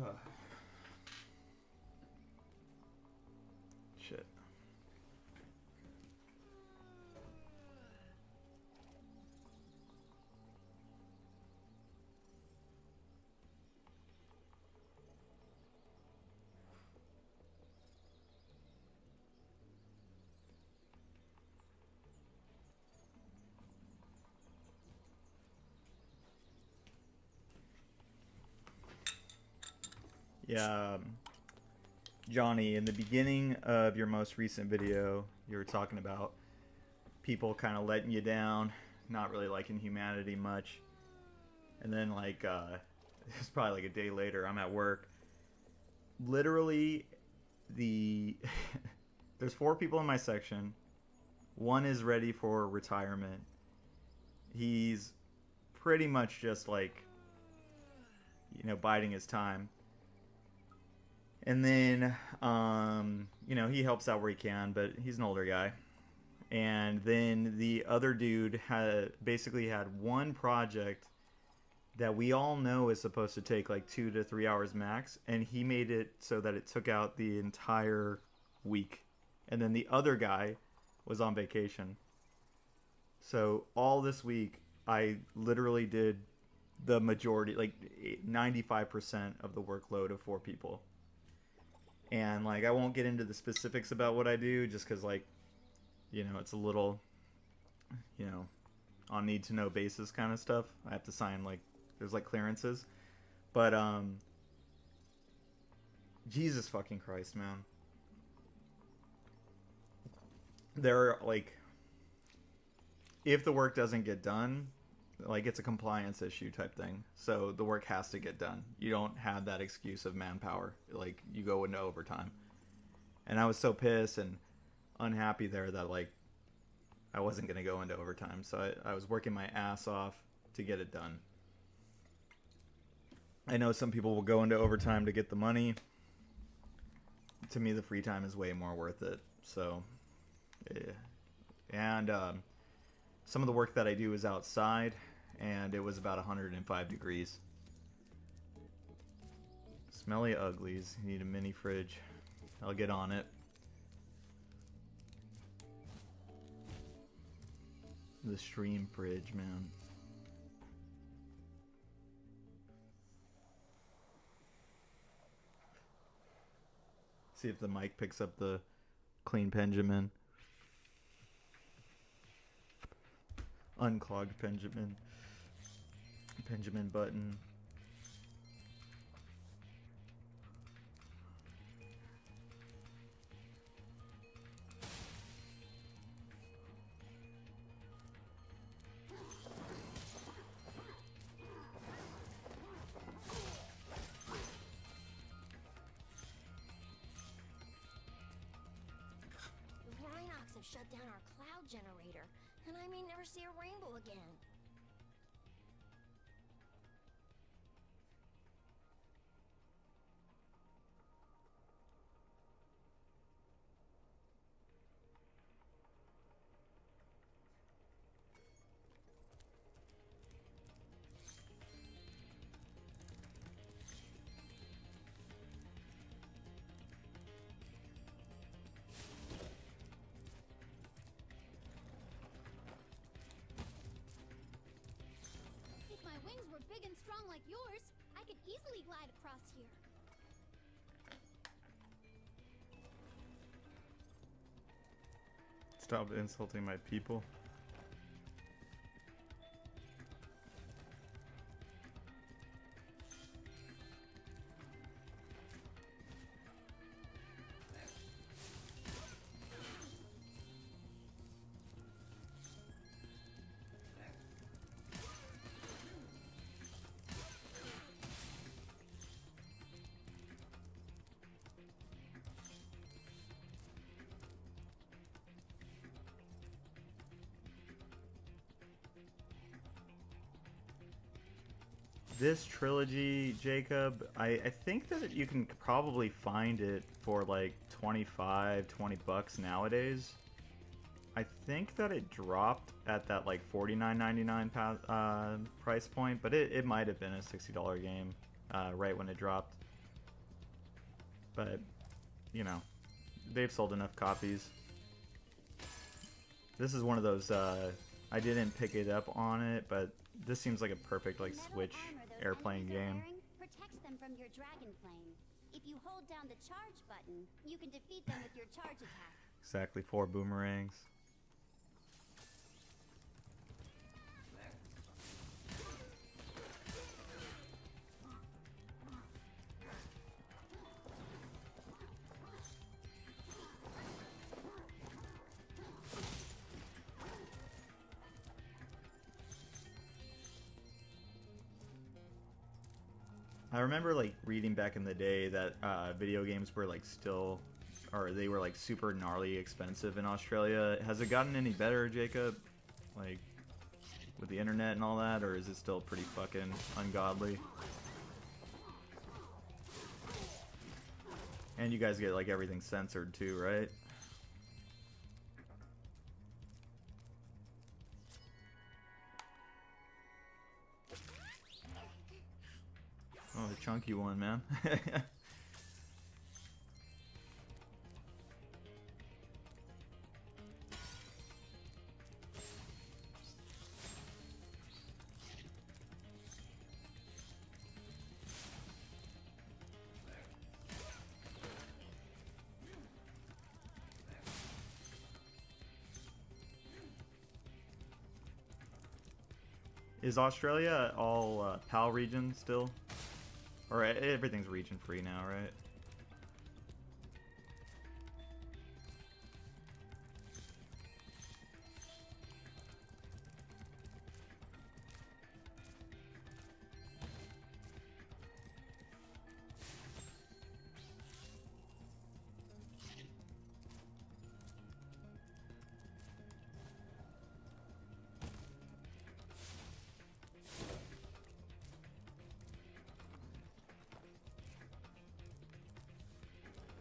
Ugh. Shit. Yeah, Johnny, in the beginning of your most recent video, you were talking about people kind of letting you down, not really liking humanity much. And then, like, it's probably like a day later, I'm at work. Literally, there's 4 people in my section. One is ready for retirement. He's pretty much just like, you know, biding his time. And then, you know, he helps out where he can, but he's an older guy. And then the other dude basically had one project that we all know is supposed to take like 2 to 3 hours max, and he made it so that it took out the entire week. And then the other guy was on vacation. So all this week, I literally did the majority, like 95% of the workload of 4 people. And, like, I won't get into the specifics about what I do just because, like, you know, it's a little, you know, on need-to-know basis kind of stuff. I have to sign, like, there's, like, clearances. But, Jesus fucking Christ, man. There are, like, if the work doesn't get done, like, it's a compliance issue type thing. So the work has to get done. You don't have that excuse of manpower. Like, you go into overtime. And I was so pissed and unhappy there that, like, I wasn't going to go into overtime. So I was working my ass off to get it done. I know some people will go into overtime to get the money. To me, the free time is way more worth it. So, yeah. And some of the work that I do is outside. And it was about 105 degrees. Smelly uglies. You need a mini fridge. I'll get on it. The stream fridge, man. See if the mic picks up the clean Benjamin. Unclogged Benjamin. Benjamin Button. The Rhinox have shut down our cloud generator, and I may never see a rainbow again. If my wings were big and strong like yours, I could easily glide across here. Stop insulting my people. This trilogy, Jacob, I think that you can probably find it for like 25, 20 bucks nowadays. I think that it dropped at that like $49.99 price point, but it might have been a $60 game right when it dropped. But, you know, they've sold enough copies. This is one of those, I didn't pick it up on it, but this seems like a perfect like Metal Switch armor those airplane enemies are game. wearing protects them from your dragon flame. If you hold down the charge button, you can defeat them with your charge attack. Exactly, 4 boomerangs. I remember like reading back in the day that video games were like still, or they were like super gnarly expensive in Australia. Has it gotten any better, Jacob? Like with the internet and all that, or is it still pretty fucking ungodly? And you guys get like everything censored too, right? Oh, the chunky one, man. Is Australia all PAL region still? Or everything's region free now, right?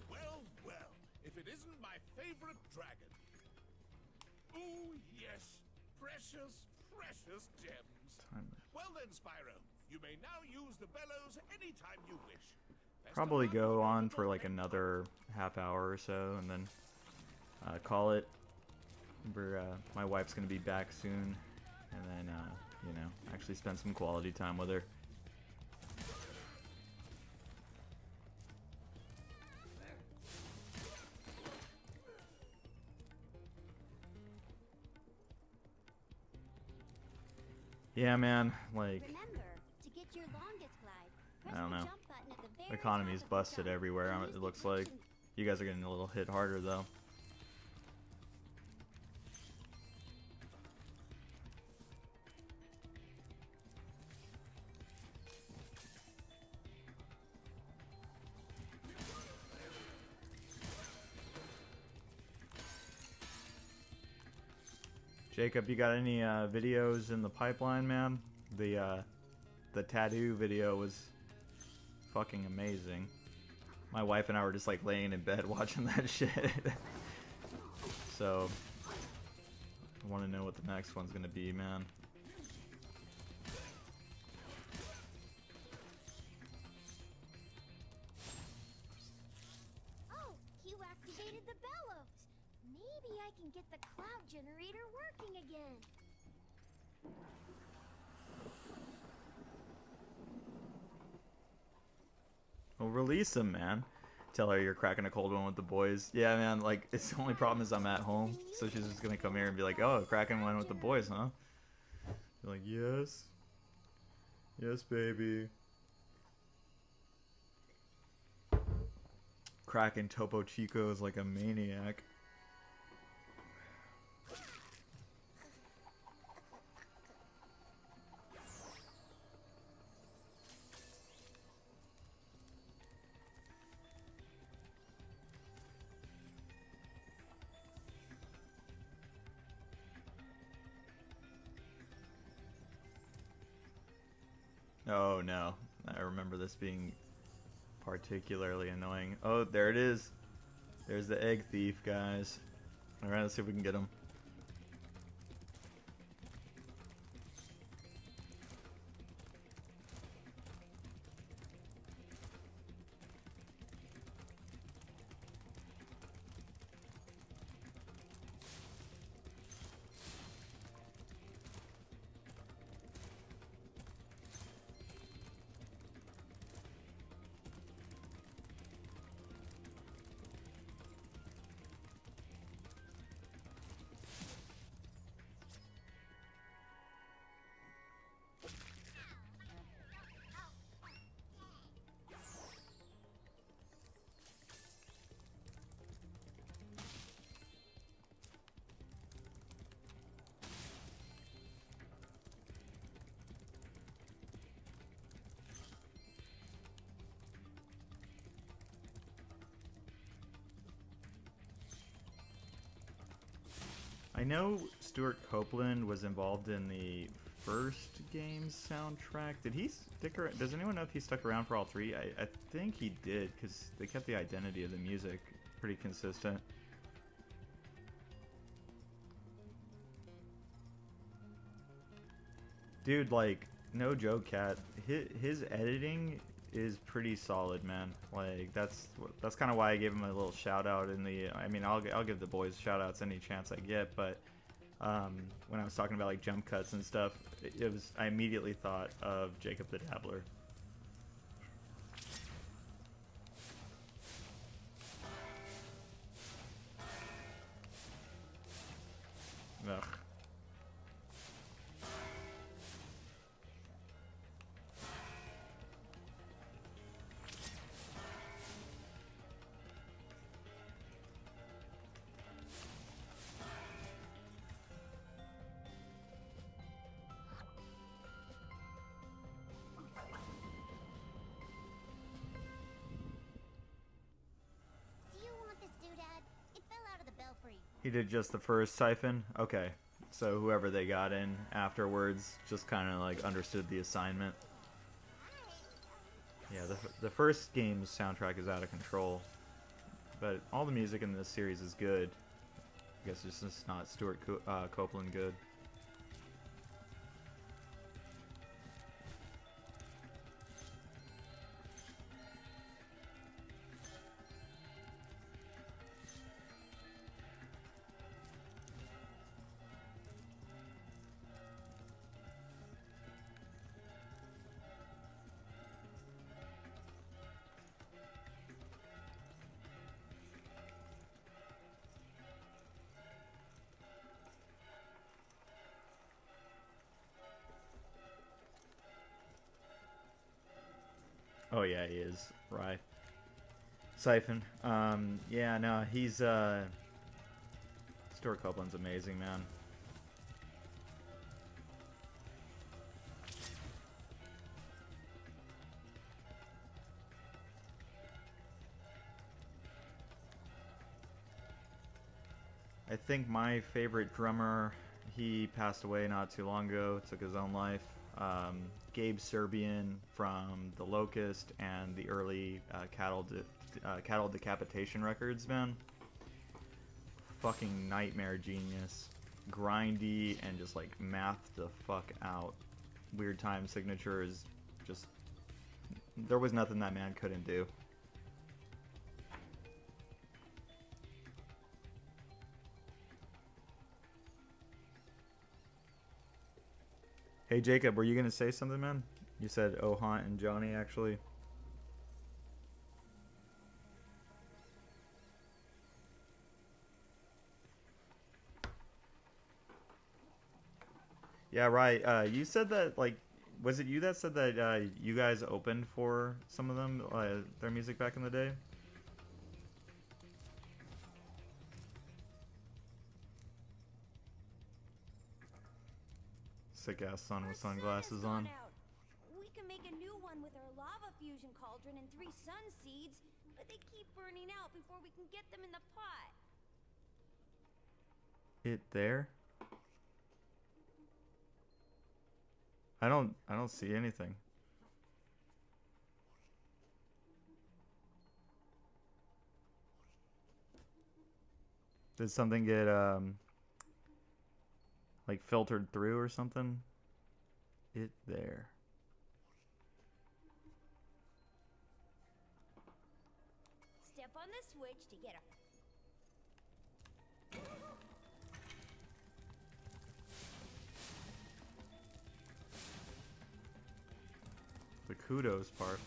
Well, well, if it isn't my favorite dragon. Ooh, yes. Precious, precious gems. Well then, Spyro, you may now use the bellows anytime you wish. Best of Probably luck go your on little for like red another half hour or so, and then call it. My wife's gonna be back soon, and then you know, actually spend some quality time with her. Yeah, man. Like, Remember, to get your longest glide, press I don't the know. jump button at the very The economy's top of the busted jump, everywhere. and It use the looks like. action- You guys are getting a little hit harder though. Jacob, you got any videos in the pipeline, man? The tattoo video was fucking amazing. My wife and I were just like laying in bed watching that shit. So I want to know what the next one's gonna be, man. Oh, you activated the bellows. Maybe I can get the cloud generator working again. Well, release him, man. Tell her you're cracking a cold one with the boys. Yeah, man, like, it's the only problem is I'm at home. So she's just gonna come here and be like, oh, cracking one with the boys, huh? You're like, yes. Yes, baby. Cracking Topo Chicos like a maniac. Oh no, I remember this being particularly annoying. Oh, there it is. There's the egg thief, guys. Alright, let's see if we can get him. I know Stuart Copeland was involved in the first game's soundtrack. Did he stick around? Does anyone know if he stuck around for all three? I think he did, because they kept the identity of the music pretty consistent. Dude, like, no joke, Cat. His editing is pretty solid, man. Like, that's kind of why I gave him a little shout out in the. I mean, I'll give the boys shout outs any chance I get, but when I was talking about like jump cuts and stuff, it was I immediately thought of Jacob the Dabbler. Ugh. Do you want this doodad? It fell out of the belfry. He did just the first siphon? Okay. So whoever they got in afterwards just kind of like understood the assignment. Yeah, the first game's soundtrack is out of control. But all the music in this series is good. I guess it's just not Stuart Copeland good. Oh yeah, he is. Right. Siphon. Yeah, no, he's Stuart Copeland's amazing, man. I think my favorite drummer, he passed away not too long ago, took his own life. Gabe Serbian from The Locust and the early Cattle Decapitation records, man. Fucking nightmare genius. Grindy and just like math the fuck out. Weird time signature is just... There was nothing that man couldn't do. Hey Jacob, were you gonna say something, man? You said Ohant and Johnny, actually. Yeah, right. You said that, like, was it you that said that you guys opened for some of them, their music back in the day? Sick ass son with sunglasses on. We can make a new one with our lava fusion cauldron and 3 sun seeds, but they keep burning out before we can get them in the pot. It there? I don't see anything. Did something get like filtered through or something? It there. Step on the switch to get a... The kudos part.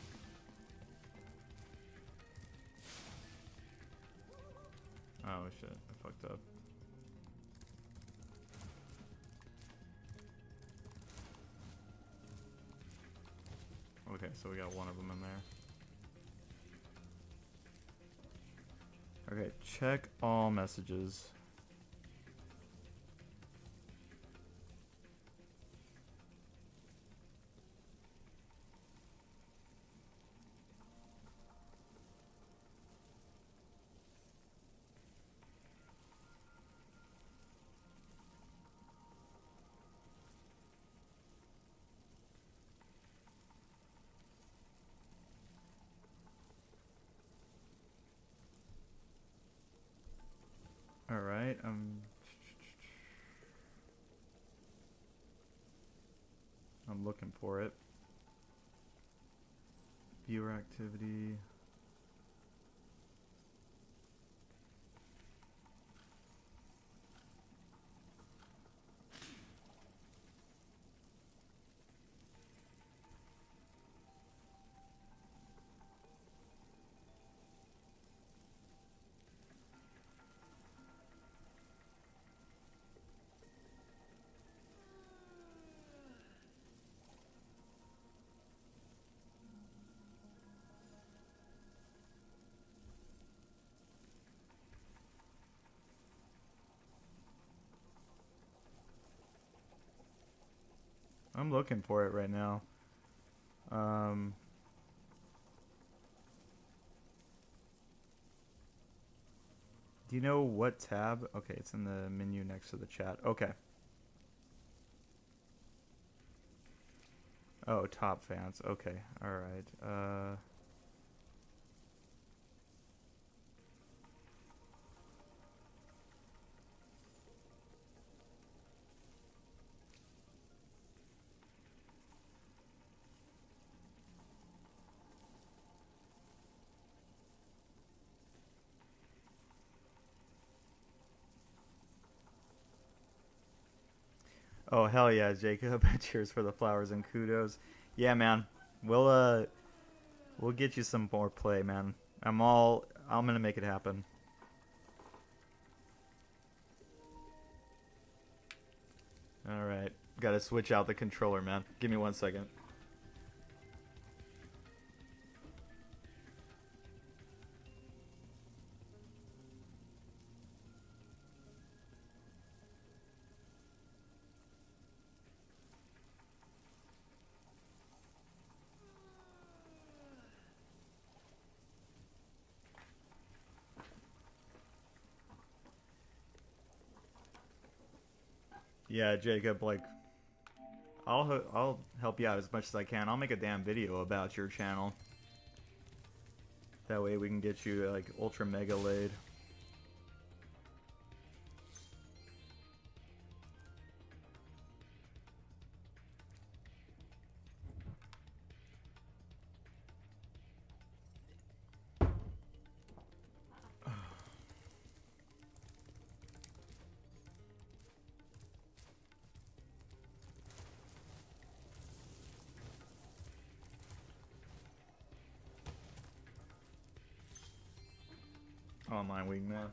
Oh shit, I fucked up. Okay, so we got one of them in there. Okay, check all messages. Alright, I'm looking for it. Viewer activity. I'm looking for it right now. Do you know what tab? Okay, it's in the menu next to the chat. Okay. Oh, top fans. Okay. All right. Oh hell yeah, Jacob! Cheers for the flowers and kudos. Yeah, man. We'll get you some more play, man. I'm gonna make it happen. All right, gotta switch out the controller, man. Give me 1 second. Yeah, Jacob, like, I'll help you out as much as I can. I'll make a damn video about your channel. That way we can get you like ultra mega laid. Online wingman.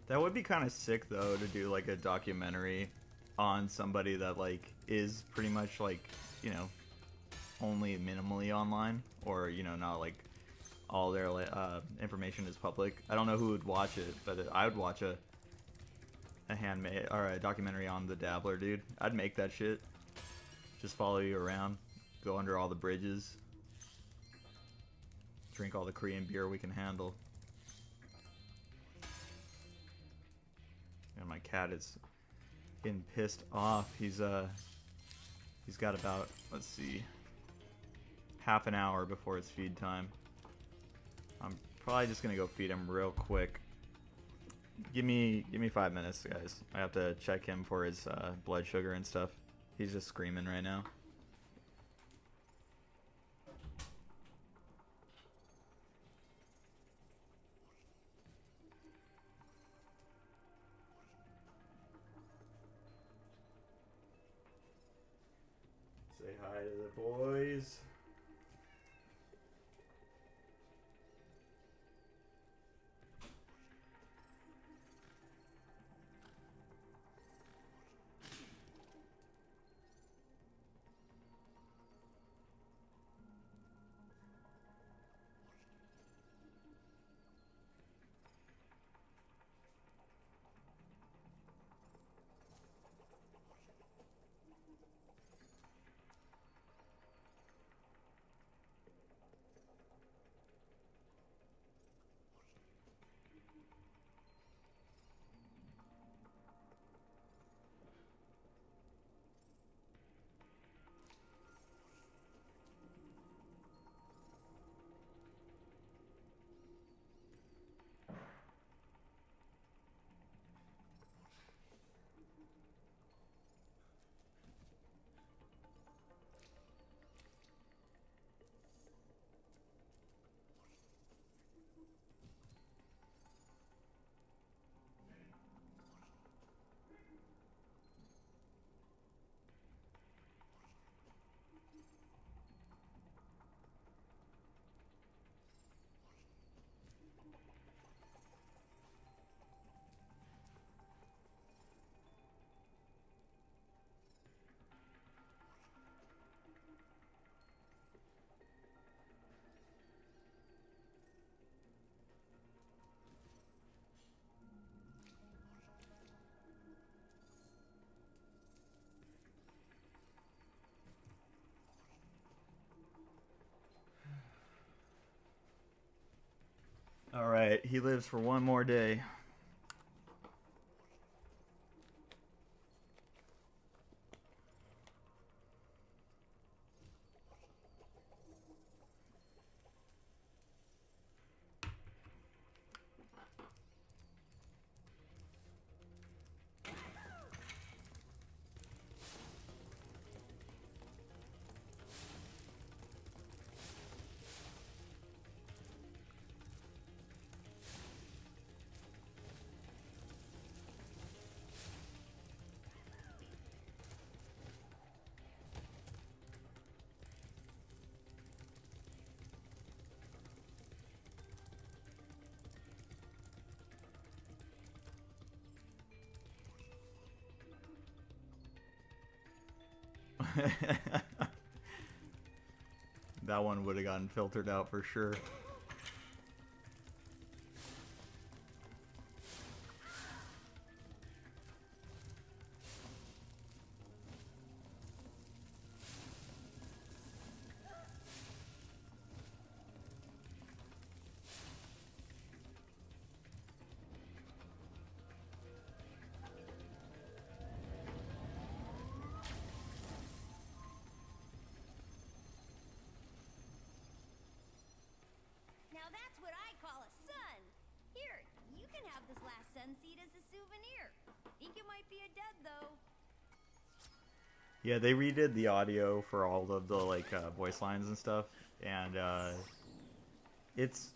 That would be kind of sick though to do like a documentary on somebody that like is pretty much like, you know, only minimally online, or you know, not like all their information is public. I don't know who would watch it, but I would watch a handmade or a documentary on the Dabbler, dude. I'd make that shit. Just follow you around, go under all the bridges, drink all the Korean beer we can handle. And my cat is getting pissed off. He's got about, let's see, half an hour before it's feed time. I'm probably just gonna go feed him real quick. Give me 5 minutes, guys. I have to check him for his blood sugar and stuff. He's just screaming right now. Say hi to the boys. Alright, he lives for one more day. That one would have gotten filtered out for sure. though. Yeah, they redid the audio for all of the like voice lines and stuff, and it's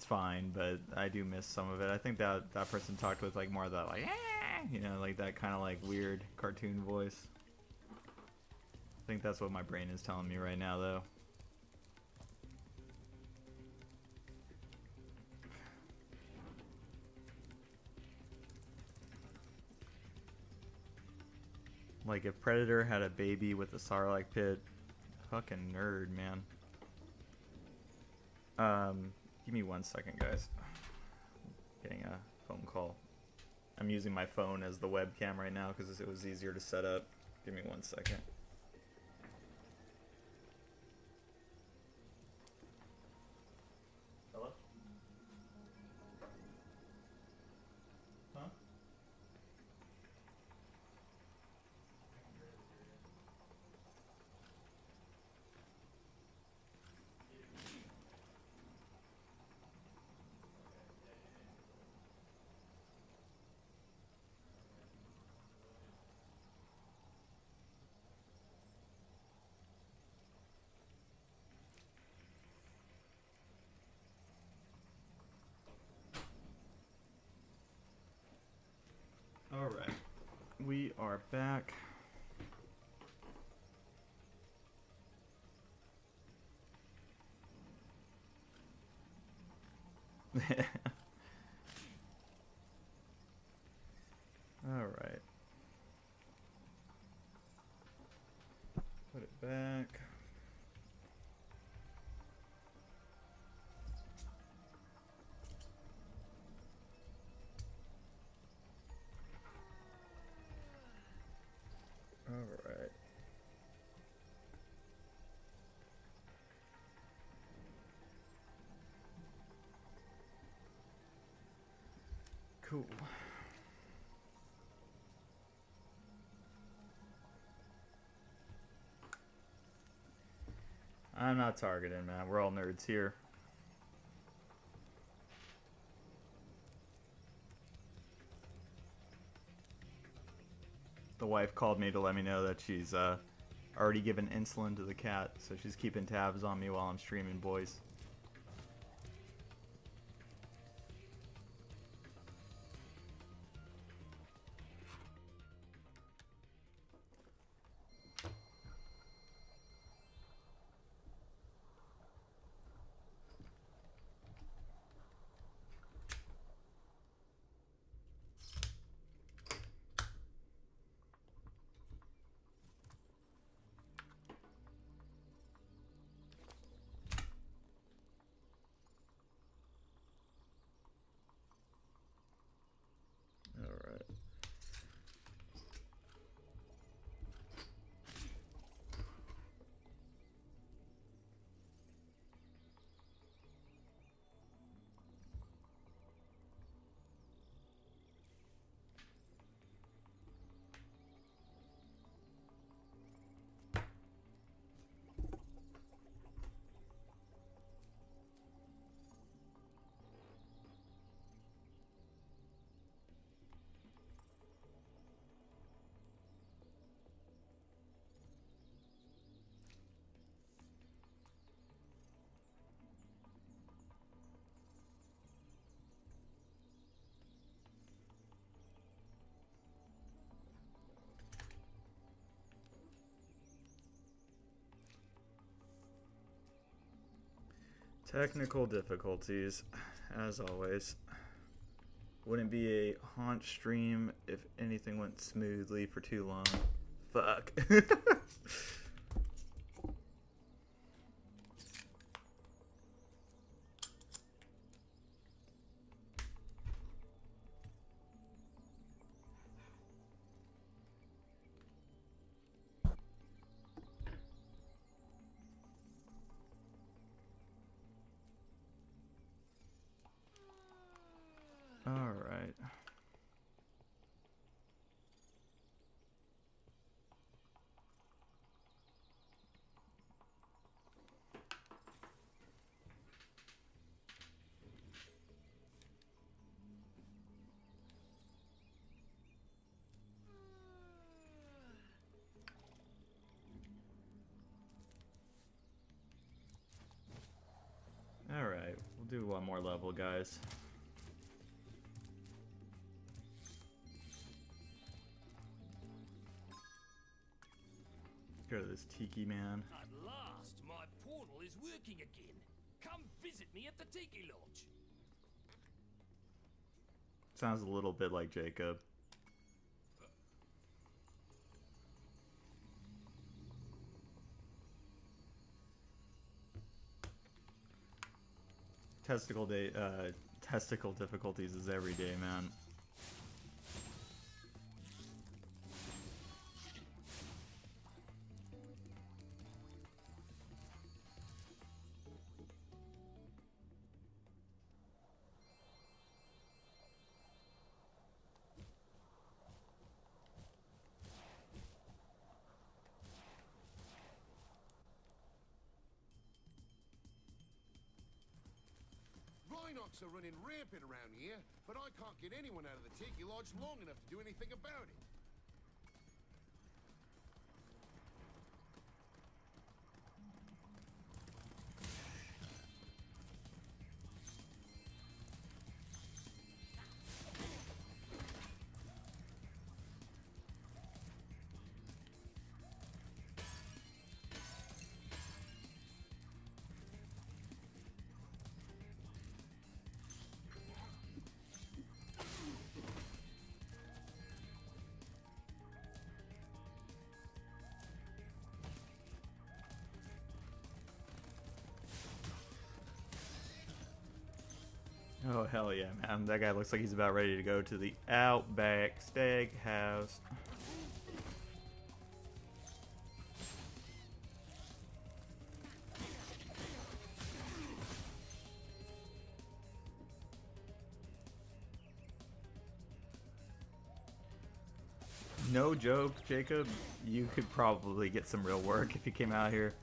fine, but I do miss some of it. I think that person talked with like more of that like, you know, like that kind of like weird cartoon voice. I think that's what my brain is telling me right now, though. Like if Predator had a baby with a Sarlacc pit, fucking nerd, man. Give me 1 second, guys. Getting a phone call. I'm using my phone as the webcam right now because it was easier to set up. Give me 1 second. Hello? Huh? Alright, we are back. Alright. Put it back. Alright. Cool. I'm not targeting, man. We're all nerds here. The wife called me to let me know that she's already given insulin to the cat, so she's keeping tabs on me while I'm streaming, boys. Alright. Technical difficulties, as always. Wouldn't be a haunch stream if anything went smoothly for too long. Fuck. All right. do one more level, guys. Go to this Tiki Man. At last, my portal is working again. Come visit me at the Tiki Lodge. Sounds a little bit like Jacob. Testicle difficulties is every day, man. Rhinox are running rampant around here, but I can't get anyone out of the Tiki Lodge long enough to do anything about it. Oh, hell yeah, man. That guy looks like he's about ready to go to the Outback Steakhouse. No joke, Jacob. You could probably get some real work if you came out here.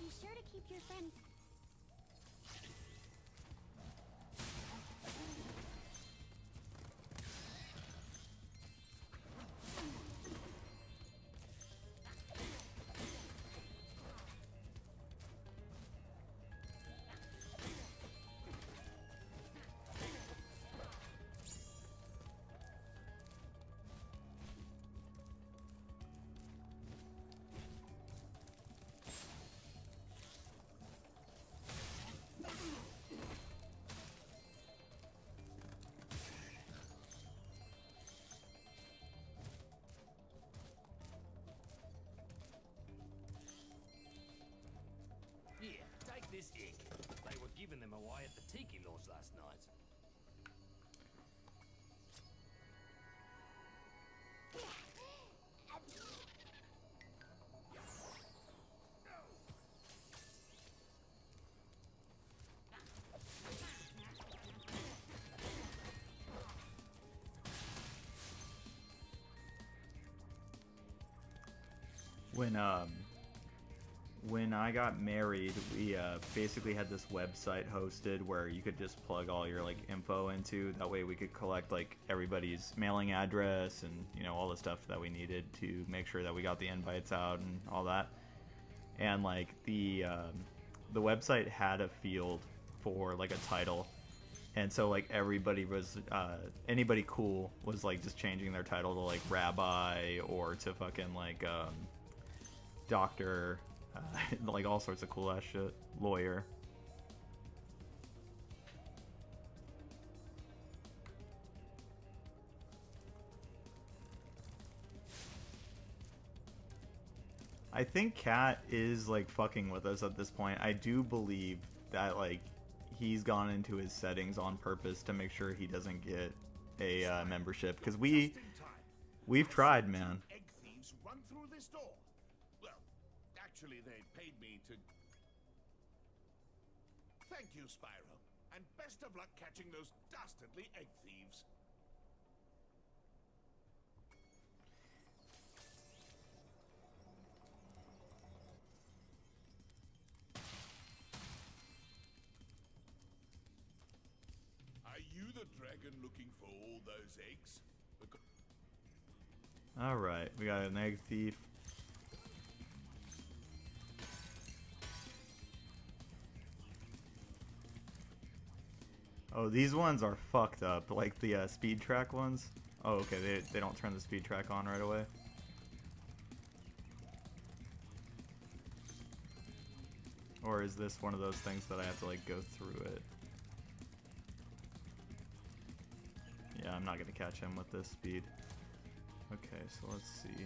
Be sure to keep your friends. Here, take this egg. They were giving them away at the Tiki Lodge last night. When I got married, we basically had this website hosted where you could just plug all your like info into. That way we could collect like everybody's mailing address and, you know, all the stuff that we needed to make sure that we got the invites out and all that. And like the the website had a field for like a title, and so like everybody was anybody cool was like just changing their title to like rabbi or to fucking like doctor, like all sorts of cool ass shit, lawyer. I think Cat is like fucking with us at this point. I do believe that like he's gone into his settings on purpose to make sure he doesn't get a membership, because we've tried, man. Egg thieves run through this door. Well, actually, they paid me to. Thank you, Spyro, and best of luck catching those dastardly egg thieves. Are you the dragon looking for all those eggs? Alright, we got an egg thief. Oh, these ones are fucked up, like the speed track ones. Oh, okay, they don't turn the speed track on right away. Or is this one of those things that I have to like go through it? Yeah, I'm not gonna catch him with this speed. Okay, so let's see.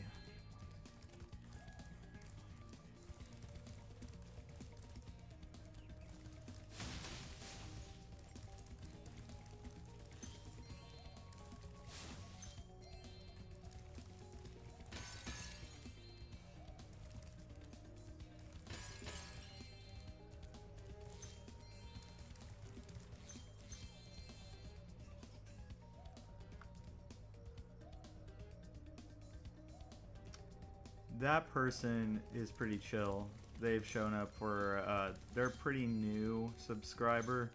That person is pretty chill. They've shown up for, they're a pretty new subscriber,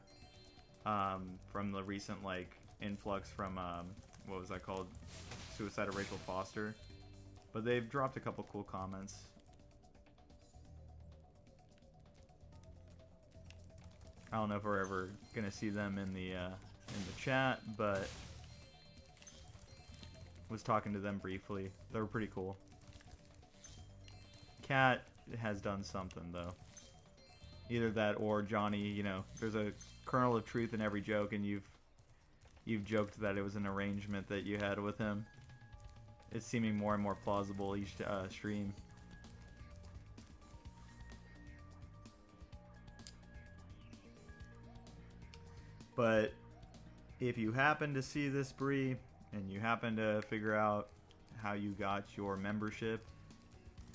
from the recent, like, influx from, what was that called? Suicide of Rachel Foster. But they've dropped a couple cool comments. I don't know if we're ever gonna see them in the chat, but was talking to them briefly. They were pretty cool. Cat has done something, though. Either that or Johnny, you know, there's a kernel of truth in every joke, and you've joked that it was an arrangement that you had with him. It's seeming more and more plausible each stream. But if you happen to see this, Bree, and you happen to figure out how you got your membership,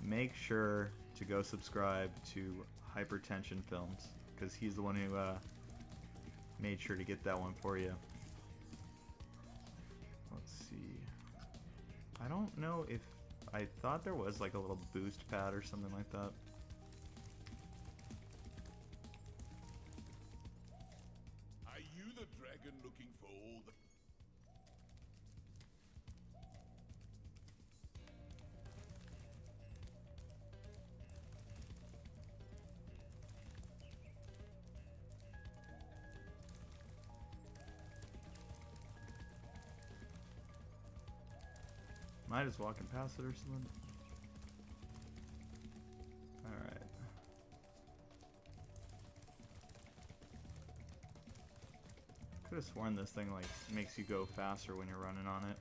make sure to go subscribe to Hypertension Films, because he's the one who made sure to get that one for you. Let's see. I don't know if... I thought there was like a little boost pad or something like that. Are you the dragon looking for all the... Might just walking past it or something. Alright. Could have sworn this thing like makes you go faster when you're running on it.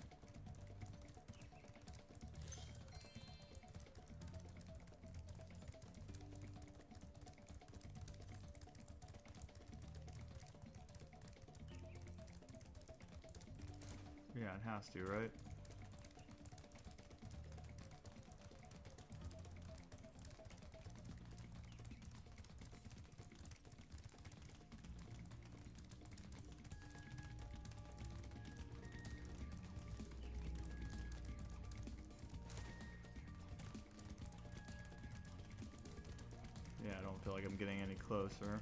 Yeah, it has to, right? Yeah, I don't feel like I'm getting any closer.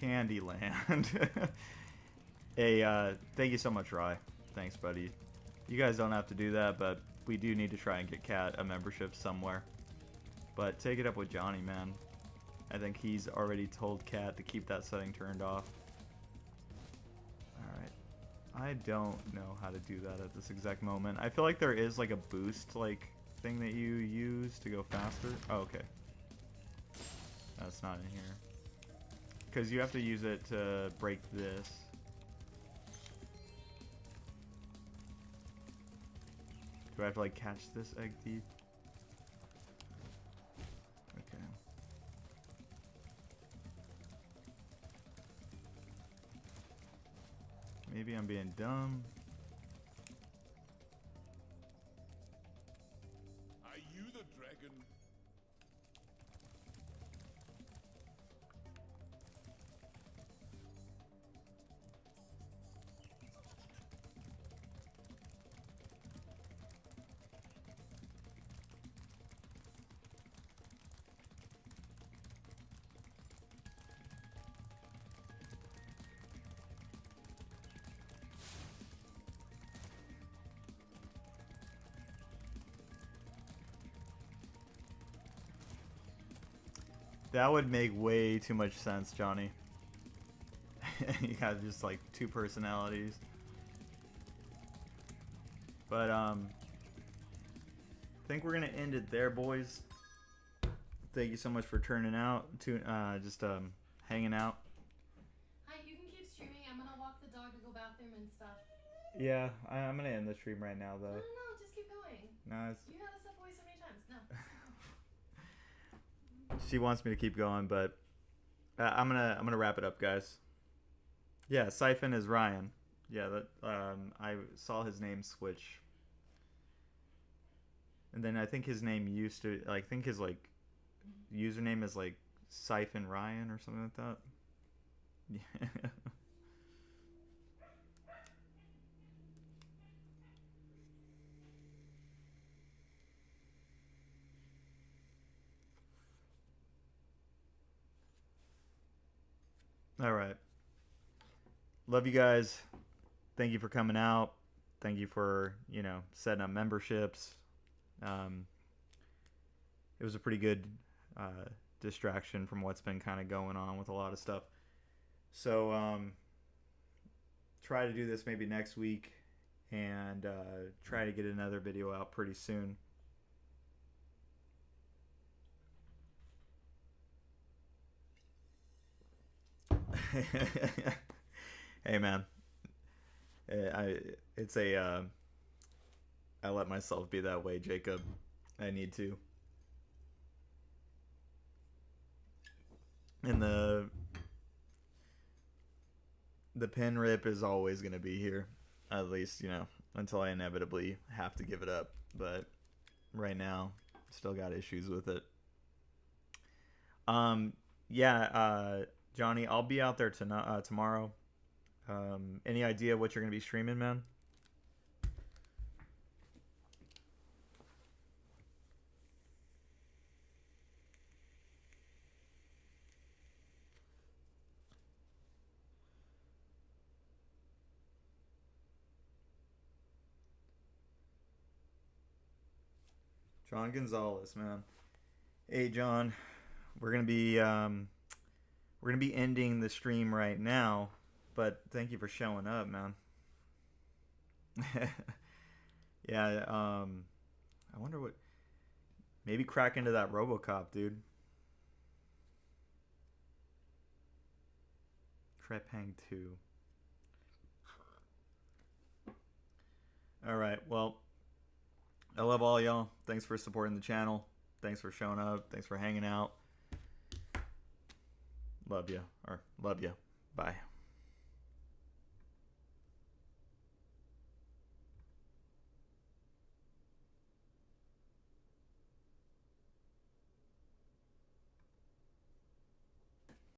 Candyland. Hey, thank you so much, Rye. Thanks, buddy. You guys don't have to do that, but we do need to try and get Cat a membership somewhere. But take it up with Johnny, man. I think he's already told Cat to keep that setting turned off. Alright. I don't know how to do that at this exact moment. I feel like there is like a boost like thing that you use to go faster. Oh, okay. That's not in here. Because you have to use it to break this. Do I have to like catch this egg thief? Okay. Maybe I'm being dumb. Are you the dragon? That would make way too much sense, Johnny. You got just like two personalities. But I think we're gonna end it there, boys. Thank you so much for turning out to hanging out. Hi, you can keep streaming. I'm gonna walk the dog to go bathroom and stuff. Yeah, I'm gonna end the stream right now though. No, just keep going. Nice. You had us step away so many times. No. She wants me to keep going, but I'm gonna wrap it up, guys. Yeah, Siphon is Ryan. Yeah, that I saw his name switch, and then I think his name used to I think his like username is like Siphon Ryan or something like that. Yeah. All right. Love you guys. Thank you for coming out. Thank you for, setting up memberships. It was a pretty good distraction from what's been kind of going on with a lot of stuff. So try to do this maybe next week and try to get another video out pretty soon. Hey man, I let myself be that way, Jacob. I need to. And the pen rip is always gonna be here, at least until I inevitably have to give it up. But right now, still got issues with it. Johnny, I'll be out there tomorrow. Any idea what you're going to be streaming, man? John Gonzalez, man. Hey, John. We're going to be ending the stream right now, but thank you for showing up, man. Yeah, I wonder what... Maybe crack into that RoboCop, dude. Trepang 2. Alright, well, I love all y'all. Thanks for supporting the channel. Thanks for showing up. Thanks for hanging out. Love you. Bye.